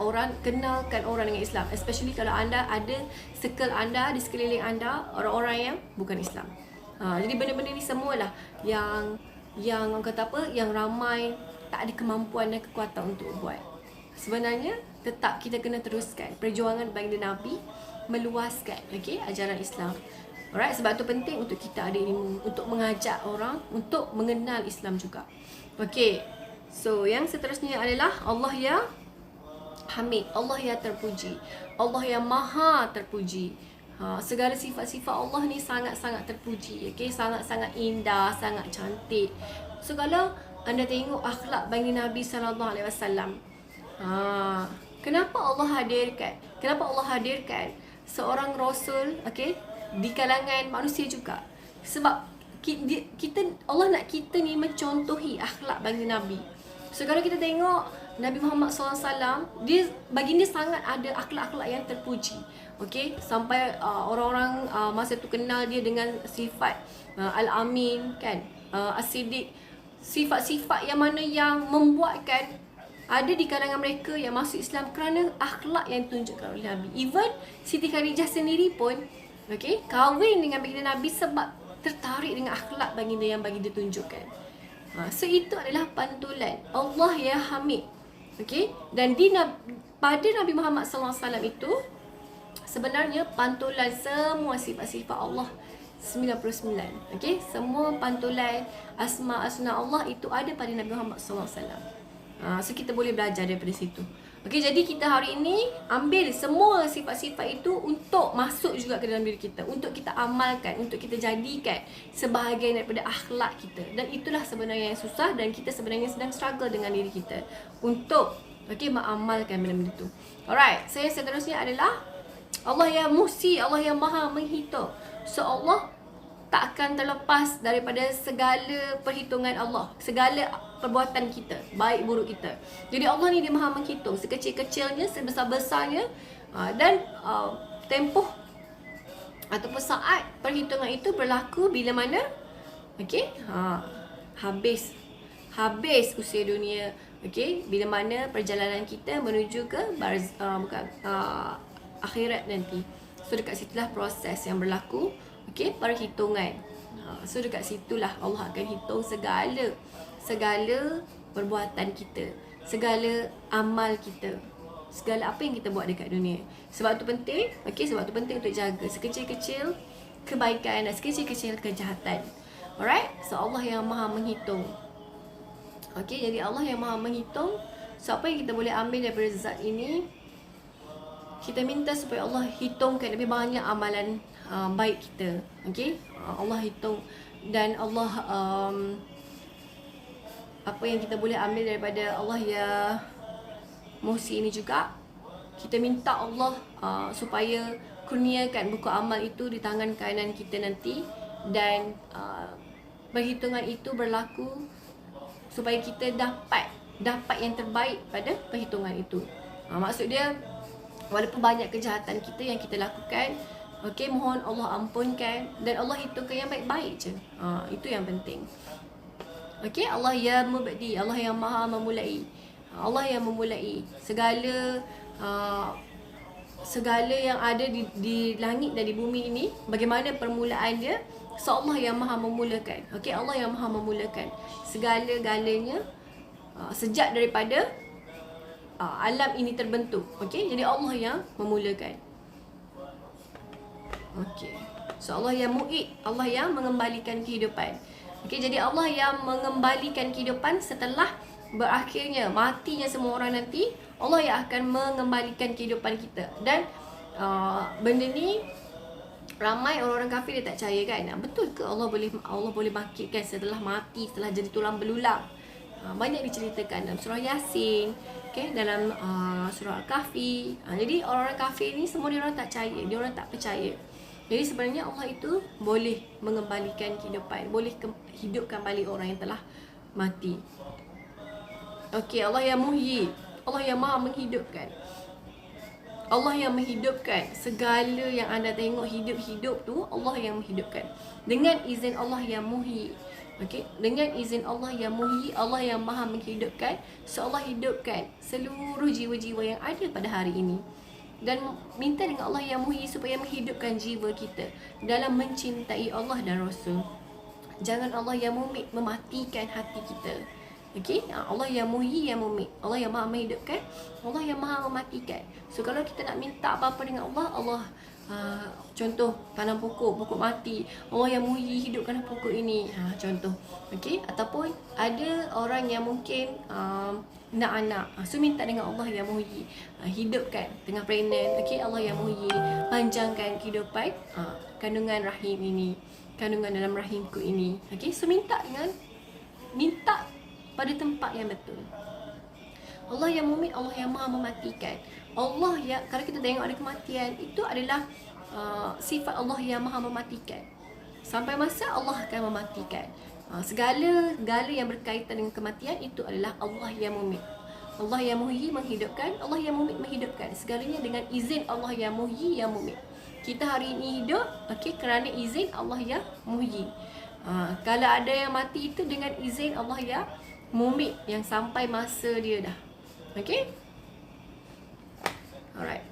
orang, kenalkan orang dengan Islam. Especially kalau anda ada circle anda, di sekeliling anda, orang-orang yang bukan Islam. Jadi benda-benda ni semualah yang orang kata apa, yang ramai tak ada kemampuan dan kekuatan untuk buat. Sebenarnya tetap kita kena teruskan perjuangan baginda Nabi meluaskan ajaran Islam. Alright, sebab tu penting untuk kita ada ilmu, untuk mengajak orang untuk mengenal Islam juga. Okey. So yang seterusnya adalah Allah yang Hamid, Allah yang terpuji, Allah yang Maha terpuji. Segala sifat-sifat Allah ni sangat-sangat terpuji, sangat-sangat indah, sangat cantik. So kalau anda tengok akhlak baginda Nabi sallallahu alaihi wasallam, kenapa Allah hadirkan seorang rasul di kalangan manusia juga? Sebab Allah nak kita ni mencontohi akhlak baginda Nabi. So kalau kita tengok Nabi Muhammad SAW, baginda sangat ada akhlak-akhlak yang terpuji. Sampai orang-orang masa tu kenal dia dengan sifat Al-Amin, kan, As-Siddiq. Sifat-sifat yang mana yang membuatkan ada di kalangan mereka yang masuk Islam kerana akhlak yang ditunjukkan oleh Nabi. Even Siti Khadijah sendiri pun kahwin dengan baginda Nabi sebab tertarik dengan akhlak baginda yang baginda tunjukkan. So itu adalah pantulan Allah ya Hamid. Dan pada Nabi Muhammad SAW itu sebenarnya pantulan semua sifat-sifat Allah 99. Okey, semua pantulan asma Allah itu ada pada Nabi Muhammad SAW. So kita boleh belajar daripada situ. Okey, jadi kita hari ini ambil semua sifat-sifat itu untuk masuk juga ke dalam diri kita, untuk kita amalkan, untuk kita jadikan sebahagian daripada akhlak kita. Dan itulah sebenarnya yang susah, dan kita sebenarnya sedang struggle dengan diri kita untuk mengamalkan benda-benda itu. Alright, saya seterusnya adalah Allah yang muhsi, Allah yang maha menghitung. So Allah tak akan terlepas daripada segala perhitungan Allah, segala perbuatan kita, baik buruk kita. Jadi Allah ni dia maha menghitung sekecil-kecilnya, sebesar-besarnya, dan tempoh ataupun saat perhitungan itu berlaku bila mana habis usia dunia. Bila mana perjalanan kita menuju ke akhirat nanti. So dekat situlah proses yang berlaku, perhitungan. So dekat situlah Allah akan hitung segala perbuatan kita, segala amal kita, segala apa yang kita buat dekat dunia. Sebab tu penting, sebab tu penting untuk jaga sekecil-kecil kebaikan dan sekecil-kecil kejahatan. Alright? So Allah yang maha menghitung. Jadi Allah yang maha menghitung. So apa yang kita boleh ambil daripada zat ini, kita minta supaya Allah hitungkan lebih banyak amalan baik kita. Allah hitung. Dan Allah apa yang kita boleh ambil daripada Allah ya muhsi ini juga, kita minta Allah supaya kurniakan buku amal itu di tangan kanan kita nanti, dan perhitungan itu berlaku supaya kita dapat yang terbaik pada perhitungan itu. Maksud dia, walaupun banyak kejahatan kita yang kita lakukan, mohon Allah ampunkan, dan Allah hitungkan yang baik-baik je. Itu yang penting. Allah ya mubdi, Allah yang maha memulai. Allah yang memulai segala yang ada di langit dan di bumi ini. Bagaimana permulaan dia? So Allah yang maha memulakan. Allah yang maha memulakan segala-galanya sejak daripada alam ini terbentuk. Jadi Allah yang memulakan. So Allah yang mu'id, Allah yang mengembalikan kehidupan. Jadi Allah yang mengembalikan kehidupan setelah berakhirnya, matinya semua orang nanti. Allah yang akan mengembalikan kehidupan kita. Dan benda ni ramai orang-orang kafir dia tak percaya kan. Betul ke Allah boleh bangkitkan setelah mati, setelah jadi tulang belulang? Banyak diceritakan dalam surah Yasin, dalam surah Al-Kahfi. Jadi orang-orang kafir ni semua dia orang tak percaya, dia orang tak percaya. Jadi sebenarnya Allah itu boleh mengembalikan kehidupan, boleh hidupkan balik orang yang telah mati. Allah yang muhyi, Allah yang maha menghidupkan. Allah yang menghidupkan segala yang anda tengok hidup-hidup tu, Allah yang menghidupkan dengan izin Allah yang muhyi. Dengan izin Allah yang muhyi, Allah yang maha menghidupkan. So Allah hidupkan seluruh jiwa-jiwa yang ada pada hari ini. Dan minta dengan Allah yang muhyi supaya menghidupkan jiwa kita dalam mencintai Allah dan Rasul. Jangan Allah yang mumit mematikan hati kita. Allah yang muhyi, yang mumit, Allah yang maha menghidupkan, Allah yang maha mematikan. So kalau kita nak minta apa-apa dengan Allah, contoh tanam pokok mati, Allah yang muhyi hidupkan pokok ini, contoh. Ataupun ada orang yang mungkin nak anak, so minta dengan Allah yang muhyi, hidupkan tengah pregnant, Allah yang muhyi panjangkan kehidupan kandungan rahim ini, kandungan dalam rahimku ini. So minta pada tempat yang betul. Allah yang mumit, Allah yang maha mematikan. Allah yang, kalau kita tengok ada kematian, itu adalah sifat Allah yang maha mematikan. Sampai masa Allah akan mematikan. Segala yang berkaitan dengan kematian itu adalah Allah yang mumit. Allah yang muhyi menghidupkan, Allah yang mumit menghidupkan. Segalanya dengan izin Allah yang muhyi, yang mumit. Kita hari ini hidup, kerana izin Allah yang muhyi. Kalau ada yang mati itu dengan izin Allah yang mumit, yang sampai masa dia dah. Alright.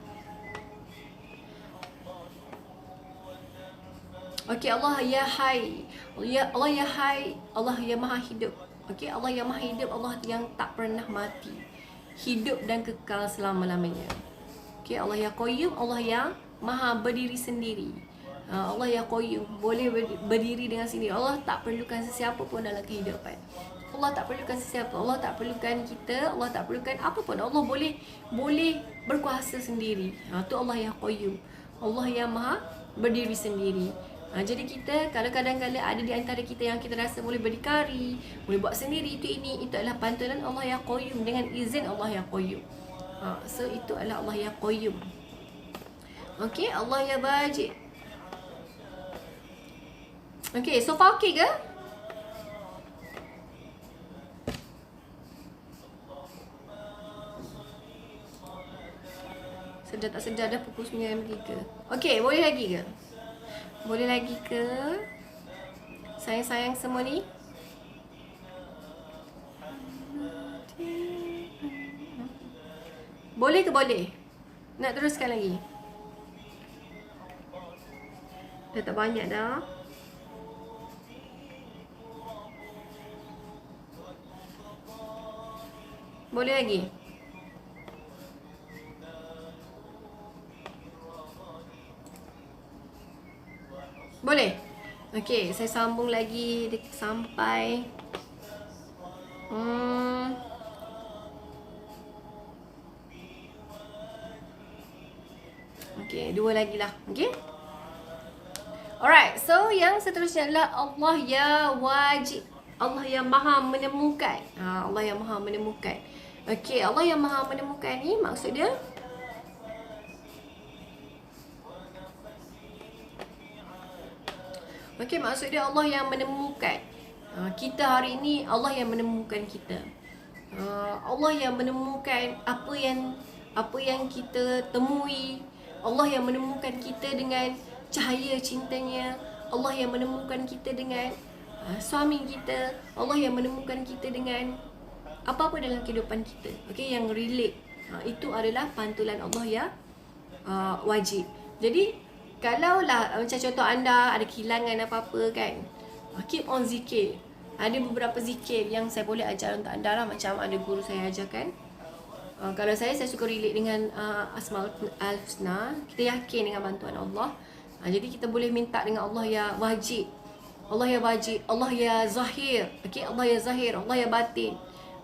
Allah ya hai, Allah ya hai, Allah yang maha hidup. Allah yang maha hidup, Allah yang tak pernah mati, hidup dan kekal selama-lamanya. Allah yang qayyum, Allah yang maha berdiri sendiri. Allah yang qayyum, boleh berdiri dengan sendiri. Allah tak perlukan sesiapa pun dalam kehidupan. Allah tak perlukan sesiapa, Allah tak perlukan kita, Allah tak perlukan apa pun. Allah boleh berkuasa sendiri. Tu Allah yang qayyum, Allah yang maha berdiri sendiri. Jadi kita kalau kadang-kadang ada di antara kita yang kita rasa boleh berdikari, boleh buat sendiri itu adalah pantulan Allah yang qayyum, dengan izin Allah yang qayyum. So itu adalah Allah yang qayyum. Okey, Allah yang wajib. Okey, so far okey ke? Sedar tak sedar dah pukul 9.03. Okey, boleh lagi ke? Boleh lagi ke? Sayang-sayang semua ni. Boleh ke boleh? Nak teruskan lagi? Dah tak banyak dah. Boleh lagi? Boleh? Okey, saya sambung lagi sampai okey, 2 lagi lah. Okey? Alright, so yang seterusnya adalah Allah ya wajib. Allah yang maha menemukan. Allah yang maha menemukan. Okey, Allah yang maha menemukan ni maksud dia okey, maksud dia Allah yang menemukan. Kita hari ini Allah yang menemukan kita. Allah yang menemukan apa yang kita temui. Allah yang menemukan kita dengan cahaya cintanya. Allah yang menemukan kita dengan suami kita. Allah yang menemukan kita dengan apa-apa dalam kehidupan kita. Okey, yang relate. Itu adalah pantulan Allah yang wajib. Jadi kalaulah macam contoh anda ada kehilangan apa-apa kan, keep on zikir. Ada beberapa zikir yang saya boleh ajar untuk anda lah, macam ada guru saya ajarkan. Kalau saya suka relate dengan Asmaul Husna. Kita yakin dengan bantuan Allah. Jadi kita boleh minta dengan Allah ya wajib. Allah ya wajib, Allah ya zahir. Okey, Allah ya zahir, Allah ya batin.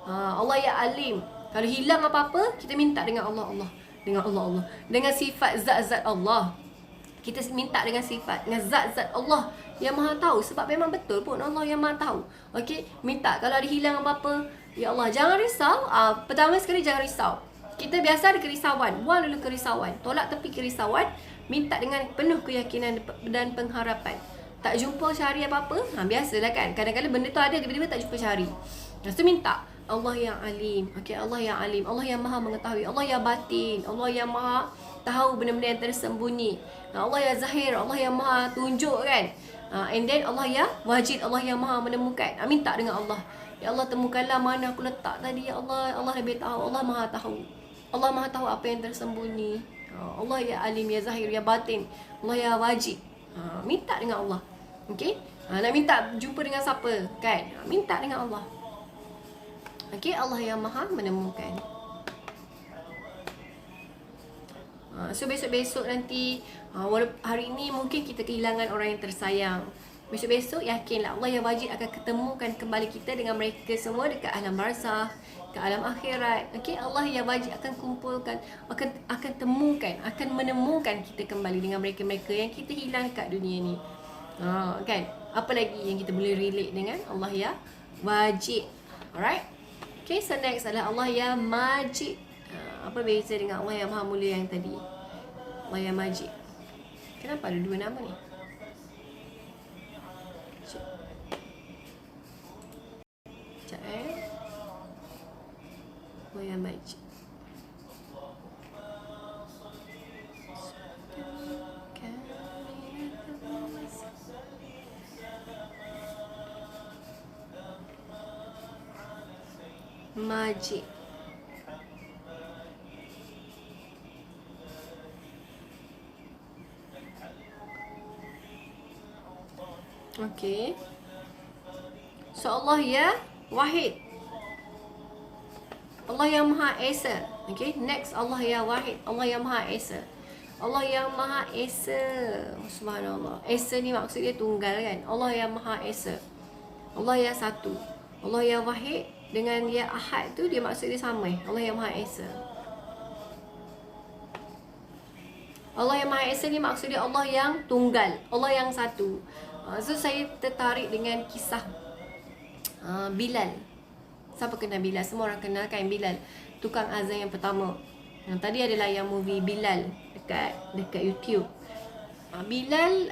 Allah ya alim. Kalau hilang apa-apa, kita minta dengan Allah. Dengan Allah. Dengan sifat zat-zat Allah. Kita minta dengan sifat, dengan zat-zat Allah yang maha tahu. Sebab memang betul pun Allah yang maha tahu. Okey, minta kalau ada hilang apa-apa, ya Allah jangan risau. Pertama sekali jangan risau. Kita biasa ada kerisauan, buang dulu kerisauan, tolak tepi kerisauan, minta dengan penuh keyakinan dan pengharapan. Tak jumpa cari apa-apa, biasalah kan. Kadang-kadang benda tu ada, tiba-tiba tak jumpa cari. Lepas tu minta Allah yang alim. Okey, Allah yang alim, Allah yang maha mengetahui, Allah yang batin, Allah yang maha tahu benda-benda yang tersembunyi. Allah yang zahir, Allah yang maha tunjuk kan. And then Allah yang wajid, Allah yang maha menemukan. Minta dengan Allah, ya Allah temukanlah mana aku letak tadi ya Allah. Allah lebih tahu, Allah maha tahu. Allah maha tahu apa yang tersembunyi. Allah ya alim, ya zahir, ya batin, Allah ya wajid. Minta dengan Allah. Okey, nak minta jumpa dengan siapa kan, minta dengan Allah. Okey, Allah yang maha menemukan. So besok-besok nanti, hari ini mungkin kita kehilangan orang yang tersayang. Besok-besok yakinlah Allah yang wajib akan ketemukan kembali kita dengan mereka semua dekat alam barzakh, ke alam akhirat. Okey, Allah yang wajib akan kumpulkan, akan temukan, akan menemukan kita kembali dengan mereka-mereka yang kita hilang kat dunia ni. Kan? Apa lagi yang kita boleh relate dengan Allah yang wajib. Alright? Okay, so next adalah Allah yang majid. Apa beza dengan Allah yang maha mulia yang tadi? Allah yang majid. Kenapa ada dua nama ni? Sekejap Allah yang majid. Majid. Okey. So Allah ya wahid. Allah yang maha esa. Okey, next Allah ya wahid, Allah yang maha esa. Allah yang Maha Esa. Subhanallah. Esa ni maksud dia tunggal kan. Allah yang Maha Esa. Allah yang satu. Allah yang wahid dengan ya ahad tu dia maksud dia sama. Allah yang Maha Esa. Allah yang Maha Esa ni maksud dia Allah yang tunggal, Allah yang satu. So saya tertarik dengan kisah Bilal. Siapa kenal Bilal? Semua orang kenal kan Bilal, tukang azan yang pertama. Tadi adalah yang movie Bilal dekat YouTube. Bilal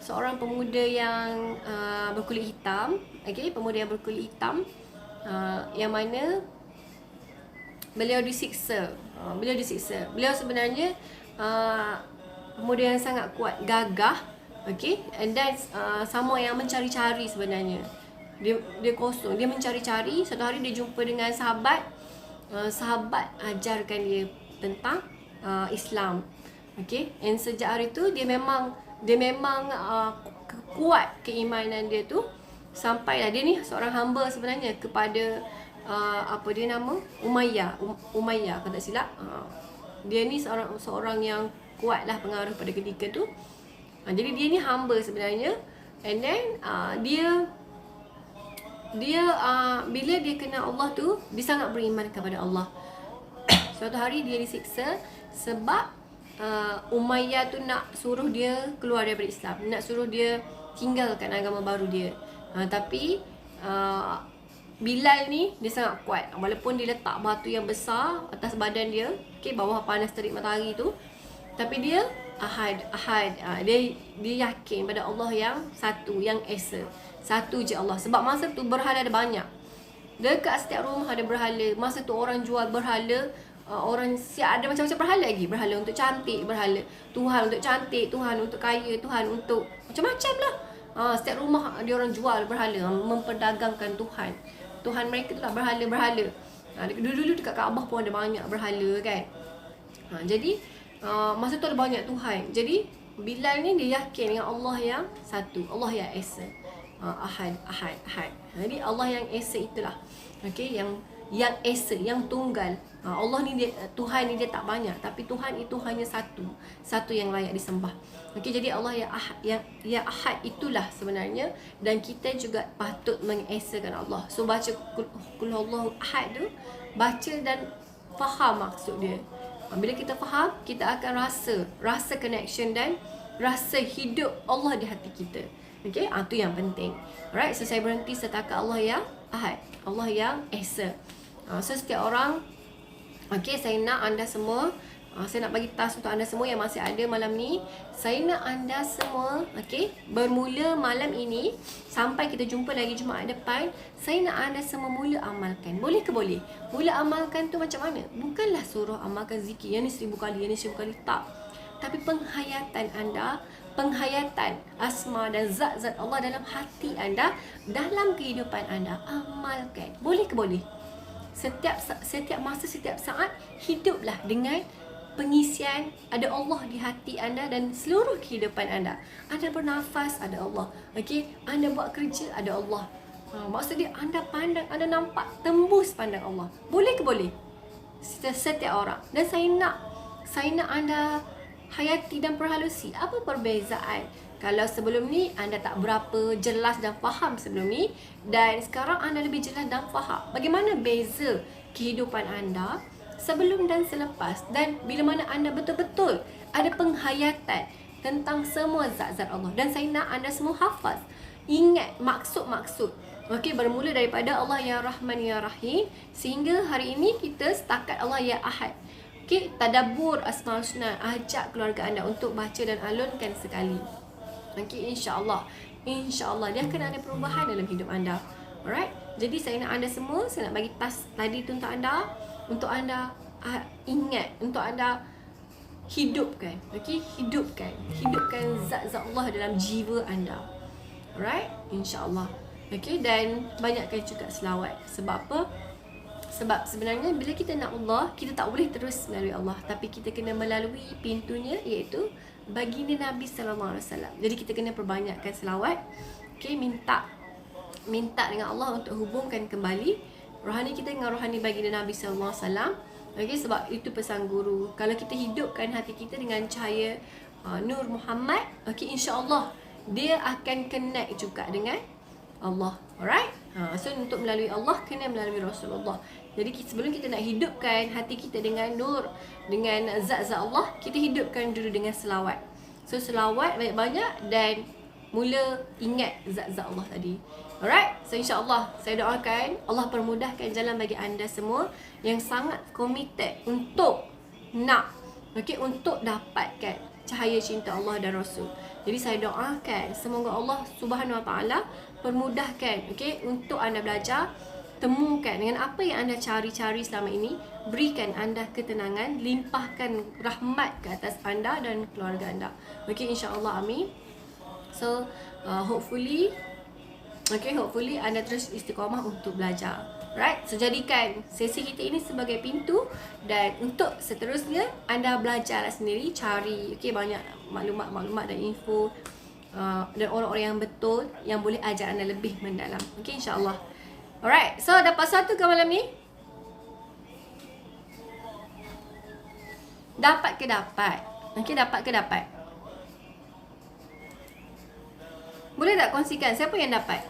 seorang pemuda yang berkulit hitam, okey, pemuda yang berkulit hitam, yang mana beliau disiksa. Beliau sebenarnya pemuda yang sangat kuat, gagah, okey, and then sama yang mencari-cari sebenarnya. Dia kosong, dia mencari-cari. Satu hari dia jumpa dengan sahabat ajarkan dia tentang Islam. Okey, and sejak hari tu dia memang kuat keimanan dia tu, sampailah dia ni seorang hamba sebenarnya kepada apa dia nama, Umayyah kalau tak silap. Dia ni seorang yang kuatlah pengaruh pada ketika tu. Jadi dia ni hamba sebenarnya, and then bila dia kenal Allah tu, dia sangat beriman kepada Allah. Suatu hari dia disiksa sebab Umayyah tu nak suruh dia keluar daripada Islam, nak suruh dia tinggalkan agama baru dia. Tapi Bilal ni dia sangat kuat. Walaupun dia letak batu yang besar atas badan dia, okey, bawah panas terik matahari tu, tapi dia ahad. Dia yakin pada Allah yang satu, yang esa. Satu je Allah. Sebab masa tu berhala ada banyak. Dekat setiap rumah ada berhala. Masa tu orang jual berhala. Orang siap ada macam-macam berhala lagi. Berhala untuk cantik, berhala Tuhan untuk cantik, Tuhan untuk kaya, Tuhan untuk macam-macam lah. Setiap rumah dia orang jual berhala, memperdagangkan Tuhan mereka tu lah berhala. Dulu-dulu dekat Kaabah pun ada banyak berhala kan. Jadi masa tu ada banyak Tuhan. Jadi Bilal ni dia yakin dengan Allah yang satu, Allah yang esa. Ahad. Jadi Allah yang esa itulah, okey, yang esa, yang tunggal. Allah ni dia, Tuhan ni dia tak banyak, tapi Tuhan itu hanya satu yang layak disembah. Okey, jadi Allah yang ahad itulah sebenarnya, dan kita juga patut mengesakan Allah. So baca Qul Huwallahu Ahad tu, baca dan faham maksud dia. Bila kita faham, kita akan rasa connection dan rasa hidup Allah di hati kita. Okey, itu yang penting. Alright, so saya berhenti setakat Allah yang ahad, Allah yang esa. So setiap orang, okey, saya nak anda semua, saya nak bagi task untuk anda semua yang masih ada malam ni. Saya nak anda semua, okey, bermula malam ini sampai kita jumpa lagi Jumaat depan, saya nak anda semua mula amalkan. Boleh ke boleh? Mula amalkan tu macam mana? Bukanlah suruh amalkan zikir yang ni 1000 kali, yang ni 1000 kali, tak. Tapi penghayatan anda, penghayatan asma dan zat-zat Allah dalam hati anda, dalam kehidupan anda, amalkan. Boleh ke boleh? Setiap masa, setiap saat, hiduplah dengan pengisian ada Allah di hati anda dan seluruh kehidupan anda. Anda bernafas, ada Allah. Okey, anda buat kerja, ada Allah. Maksud dia anda pandang, anda nampak, tembus pandang Allah. Boleh ke boleh? Setiap orang. Dan saya nak anda hayati dan perhalusi apa perbezaan kalau sebelum ni anda tak berapa jelas dan faham sebelum ni, dan sekarang anda lebih jelas dan faham. Bagaimana beza kehidupan anda sebelum dan selepas, dan bila mana anda betul-betul ada penghayatan tentang semua zat-zat Allah. Dan saya nak anda semua hafaz, ingat maksud-maksud. Okey, bermula daripada Allah yang Rahman ya Rahim, sehingga hari ini kita setakat Allah yang Ahad. Okey, tadabbur Asmaul Husna, ajak keluarga anda untuk baca dan alunkan sekali. Okey, insya-Allah dia akan ada perubahan dalam hidup anda. Alright. Jadi saya nak anda semua, saya nak bagi task tadi tu untuk anda ingat, untuk anda hidupkan. Okey, hidupkan zat-zat Allah dalam jiwa anda. Alright, insya-Allah. Okey, dan banyakkan juga selawat. Sebab apa? Sebab sebenarnya bila kita nak Allah, kita tak boleh terus melalui Allah, tapi kita kena melalui pintunya, iaitu baginda Nabi sallallahu alaihi wasallam. Jadi kita kena perbanyakkan selawat. Okey, minta dengan Allah untuk hubungkan kembali rohani kita dengan rohani baginda Nabi sallallahu alaihi wasallam. Okay, sebab itu pesan guru. Kalau kita hidupkan hati kita dengan cahaya Nur Muhammad, okay, insya-Allah dia akan connect juga dengan Allah. Alright? So untuk melalui Allah kena melalui Rasulullah. Jadi sebelum kita nak hidupkan hati kita dengan nur, dengan zat-zat Allah, kita hidupkan dulu dengan selawat. So selawat banyak-banyak dan mula ingat zat-zat Allah tadi. Alright? So insya-Allah saya doakan Allah permudahkan jalan bagi anda semua yang sangat committed untuk nak, okay, untuk dapatkan cahaya cinta Allah dan Rasul. Jadi saya doakan semoga Allah Subhanahu Wa Taala permudahkan, okay, untuk anda belajar. Temukan dengan apa yang anda cari-cari selama ini, berikan anda ketenangan, limpahkan rahmat ke atas anda dan keluarga anda. Okay, insya-Allah, amin. So hopefully anda terus istiqamah untuk belajar. Right? So jadikan sesi kita ini sebagai pintu, dan untuk seterusnya anda belajar sendiri, cari, okay, banyak maklumat dan info dan orang-orang yang betul yang boleh ajar anda lebih mendalam. Okay, insya-Allah. Alright, so dapat satu ke malam ni? Dapat ke dapat? Okay, dapat ke dapat? Boleh tak kongsikan siapa yang dapat?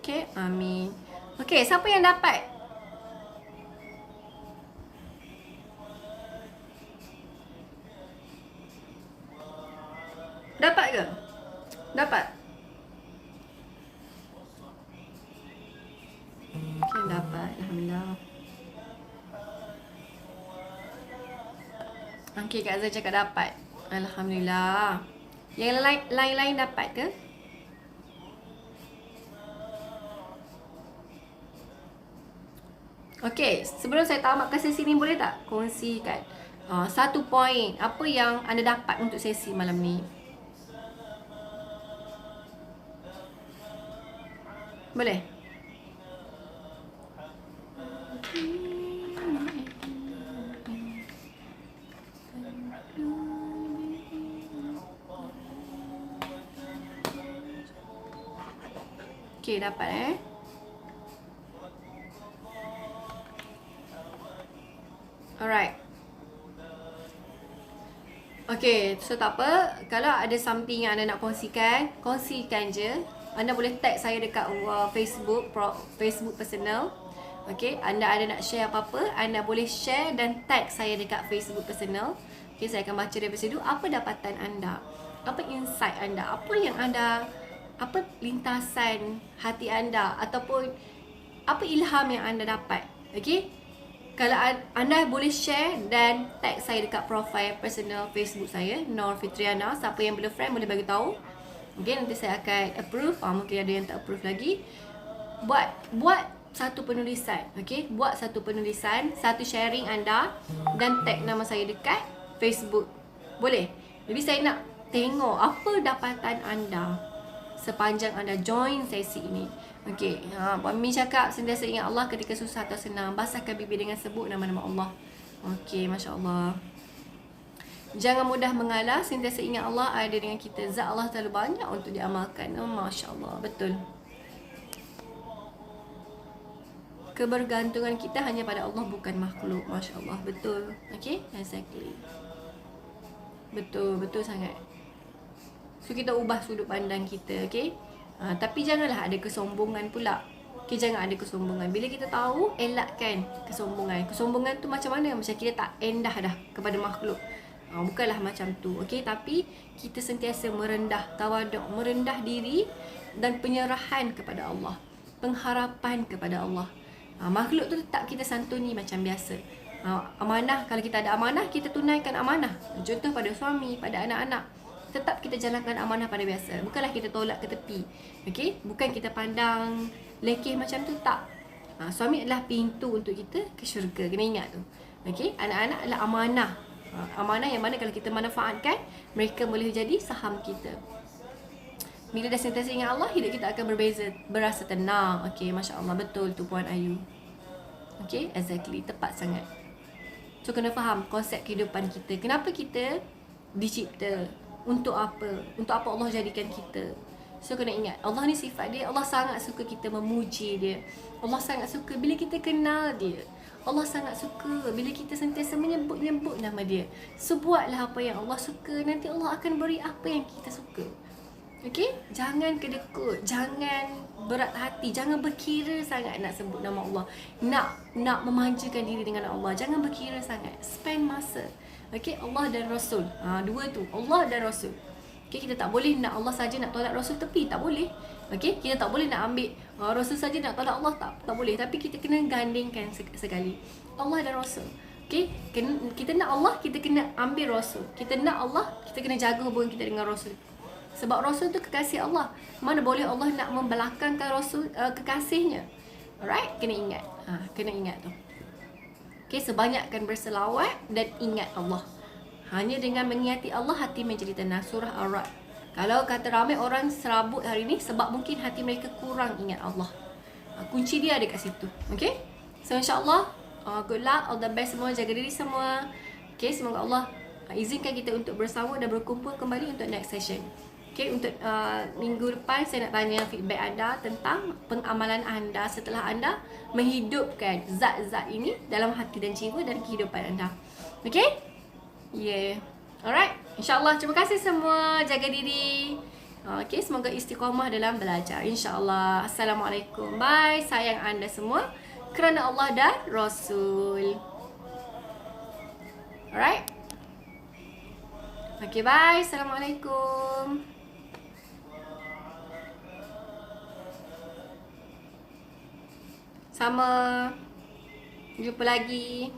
Okay, amin. Okay, siapa yang dapat? Dapat ke? Dapat? Okay, dapat. Alhamdulillah. Okay, Kak Azhar cakap dapat. Alhamdulillah. Yang lain-lain dapat ke? Okay, sebelum saya tamatkan sesi ni, boleh tak kongsikan satu poin apa yang anda dapat untuk sesi malam ni? Boleh? Okay, dapat Alright. Okay, so tak apa. Kalau ada something yang anda nak kongsikan, kongsikan je. Anda boleh tag saya dekat Facebook personal. Okay, anda ada nak share apa-apa, anda boleh share dan tag saya dekat Facebook personal. Okay, saya akan baca daripada situ apa dapatan anda, apa insight anda, apa yang anda, apa lintasan hati anda, ataupun apa ilham yang anda dapat. Okay, kalau anda boleh share dan tag saya dekat profile personal Facebook saya, Nur Fitriana. Siapa yang belum friend boleh bagi tahu. Okay, nanti saya akan approve. Mungkin ada yang tak approve lagi. Buat satu penulisan. Okay, buat satu penulisan, satu sharing anda dan tag nama saya dekat Facebook. Boleh? Jadi saya nak tengok apa dapatan anda sepanjang anda join sesi ini. Okey, Puan Min cakap sentiasa ingat Allah ketika susah atau senang. Basahkan bibir dengan sebut nama-nama Allah. Okey, masya-Allah. Jangan mudah mengalah, sentiasa ingat Allah ada dengan kita. Zat Allah terlalu banyak untuk diamalkan. Masya-Allah, betul. Kebergantungan kita hanya pada Allah, bukan makhluk. Masya-Allah, betul. Okey, exactly. Betul sangat. So kita ubah sudut pandang kita, okey? Tapi janganlah ada kesombongan pula. Okay, jangan ada kesombongan. Bila kita tahu, elakkan kesombongan. Kesombongan tu macam mana? Macam kita tak endah dah kepada makhluk. Bukanlah macam tu. Okay, tapi kita sentiasa merendah, tawaduk, merendah diri dan penyerahan kepada Allah. Pengharapan kepada Allah. Makhluk tu tetap kita santuni macam biasa. Amanah, kalau kita ada amanah, kita tunaikan amanah. Contoh pada suami, pada anak-anak. Tetap kita jalankan amanah pada biasa. Bukanlah kita tolak ke tepi. Okey? Bukan kita pandang lekeh macam tu, tak. Suami adalah pintu untuk kita ke syurga. Kena ingat tu. Okey? Anak-anak adalah amanah. Amanah yang mana kalau kita manfaatkan, mereka boleh jadi saham kita. Bila dah sentiasa ingat Allah, hidup kita akan berbeza, berasa tenang. Okey, masya-Allah, betul tu Puan Ayu. Okey, exactly, tepat sangat. So kena faham konsep kehidupan kita. Kenapa kita dicipta? Untuk apa? Untuk apa Allah jadikan kita? So kena ingat, Allah ni sifat dia, Allah sangat suka kita memuji dia. Allah sangat suka bila kita kenal dia. Allah sangat suka bila kita sentiasa menyebut-nyebut nama dia. So buatlah apa yang Allah suka, nanti Allah akan beri apa yang kita suka. Okey? Jangan kedekut, jangan berat hati, jangan berkira sangat nak sebut nama Allah. Nak memanjakan diri dengan Allah. Jangan berkira sangat. Spend masa. Okey, Allah dan Rasul. Dua tu, Allah dan Rasul. Okey, kita tak boleh nak Allah saja, nak tolak Rasul tepi, tak boleh. Okey, kita tak boleh nak ambil Rasul saja, nak tolak Allah, tak boleh. Tapi kita kena gandingkan sekali. Allah dan Rasul. Okey, kita nak Allah, kita kena ambil Rasul. Kita nak Allah, kita kena jaga hubungan kita dengan Rasul. Sebab Rasul tu kekasih Allah. Mana boleh Allah nak membelakangkan Rasul kekasihnya. Alright, kena ingat. Kena ingat tu. Okay, sebanyakkan berselawat dan ingat Allah. Hanya dengan mengingati Allah, hati menjadi tenang. Surah Ar-Ra'd. Kalau kata ramai orang serabut hari ni, sebab mungkin hati mereka kurang ingat Allah. Kunci dia ada kat situ. Okay, so insyaAllah, good luck, all the best semua. Jaga diri semua. Okay, semoga Allah izinkan kita untuk bersama dan berkumpul kembali untuk next session. Okay, untuk minggu depan saya nak tanya feedback anda tentang pengamalan anda setelah anda menghidupkan zat-zat ini dalam hati dan jiwa dan kehidupan anda. Okay? Yeah. Alright. InsyaAllah. Terima kasih semua. Jaga diri. Okay, semoga istiqamah dalam belajar. InsyaAllah. Assalamualaikum. Bye. Sayang anda semua kerana Allah dan Rasul. Alright. Okay, bye. Assalamualaikum. Sama. Jumpa lagi.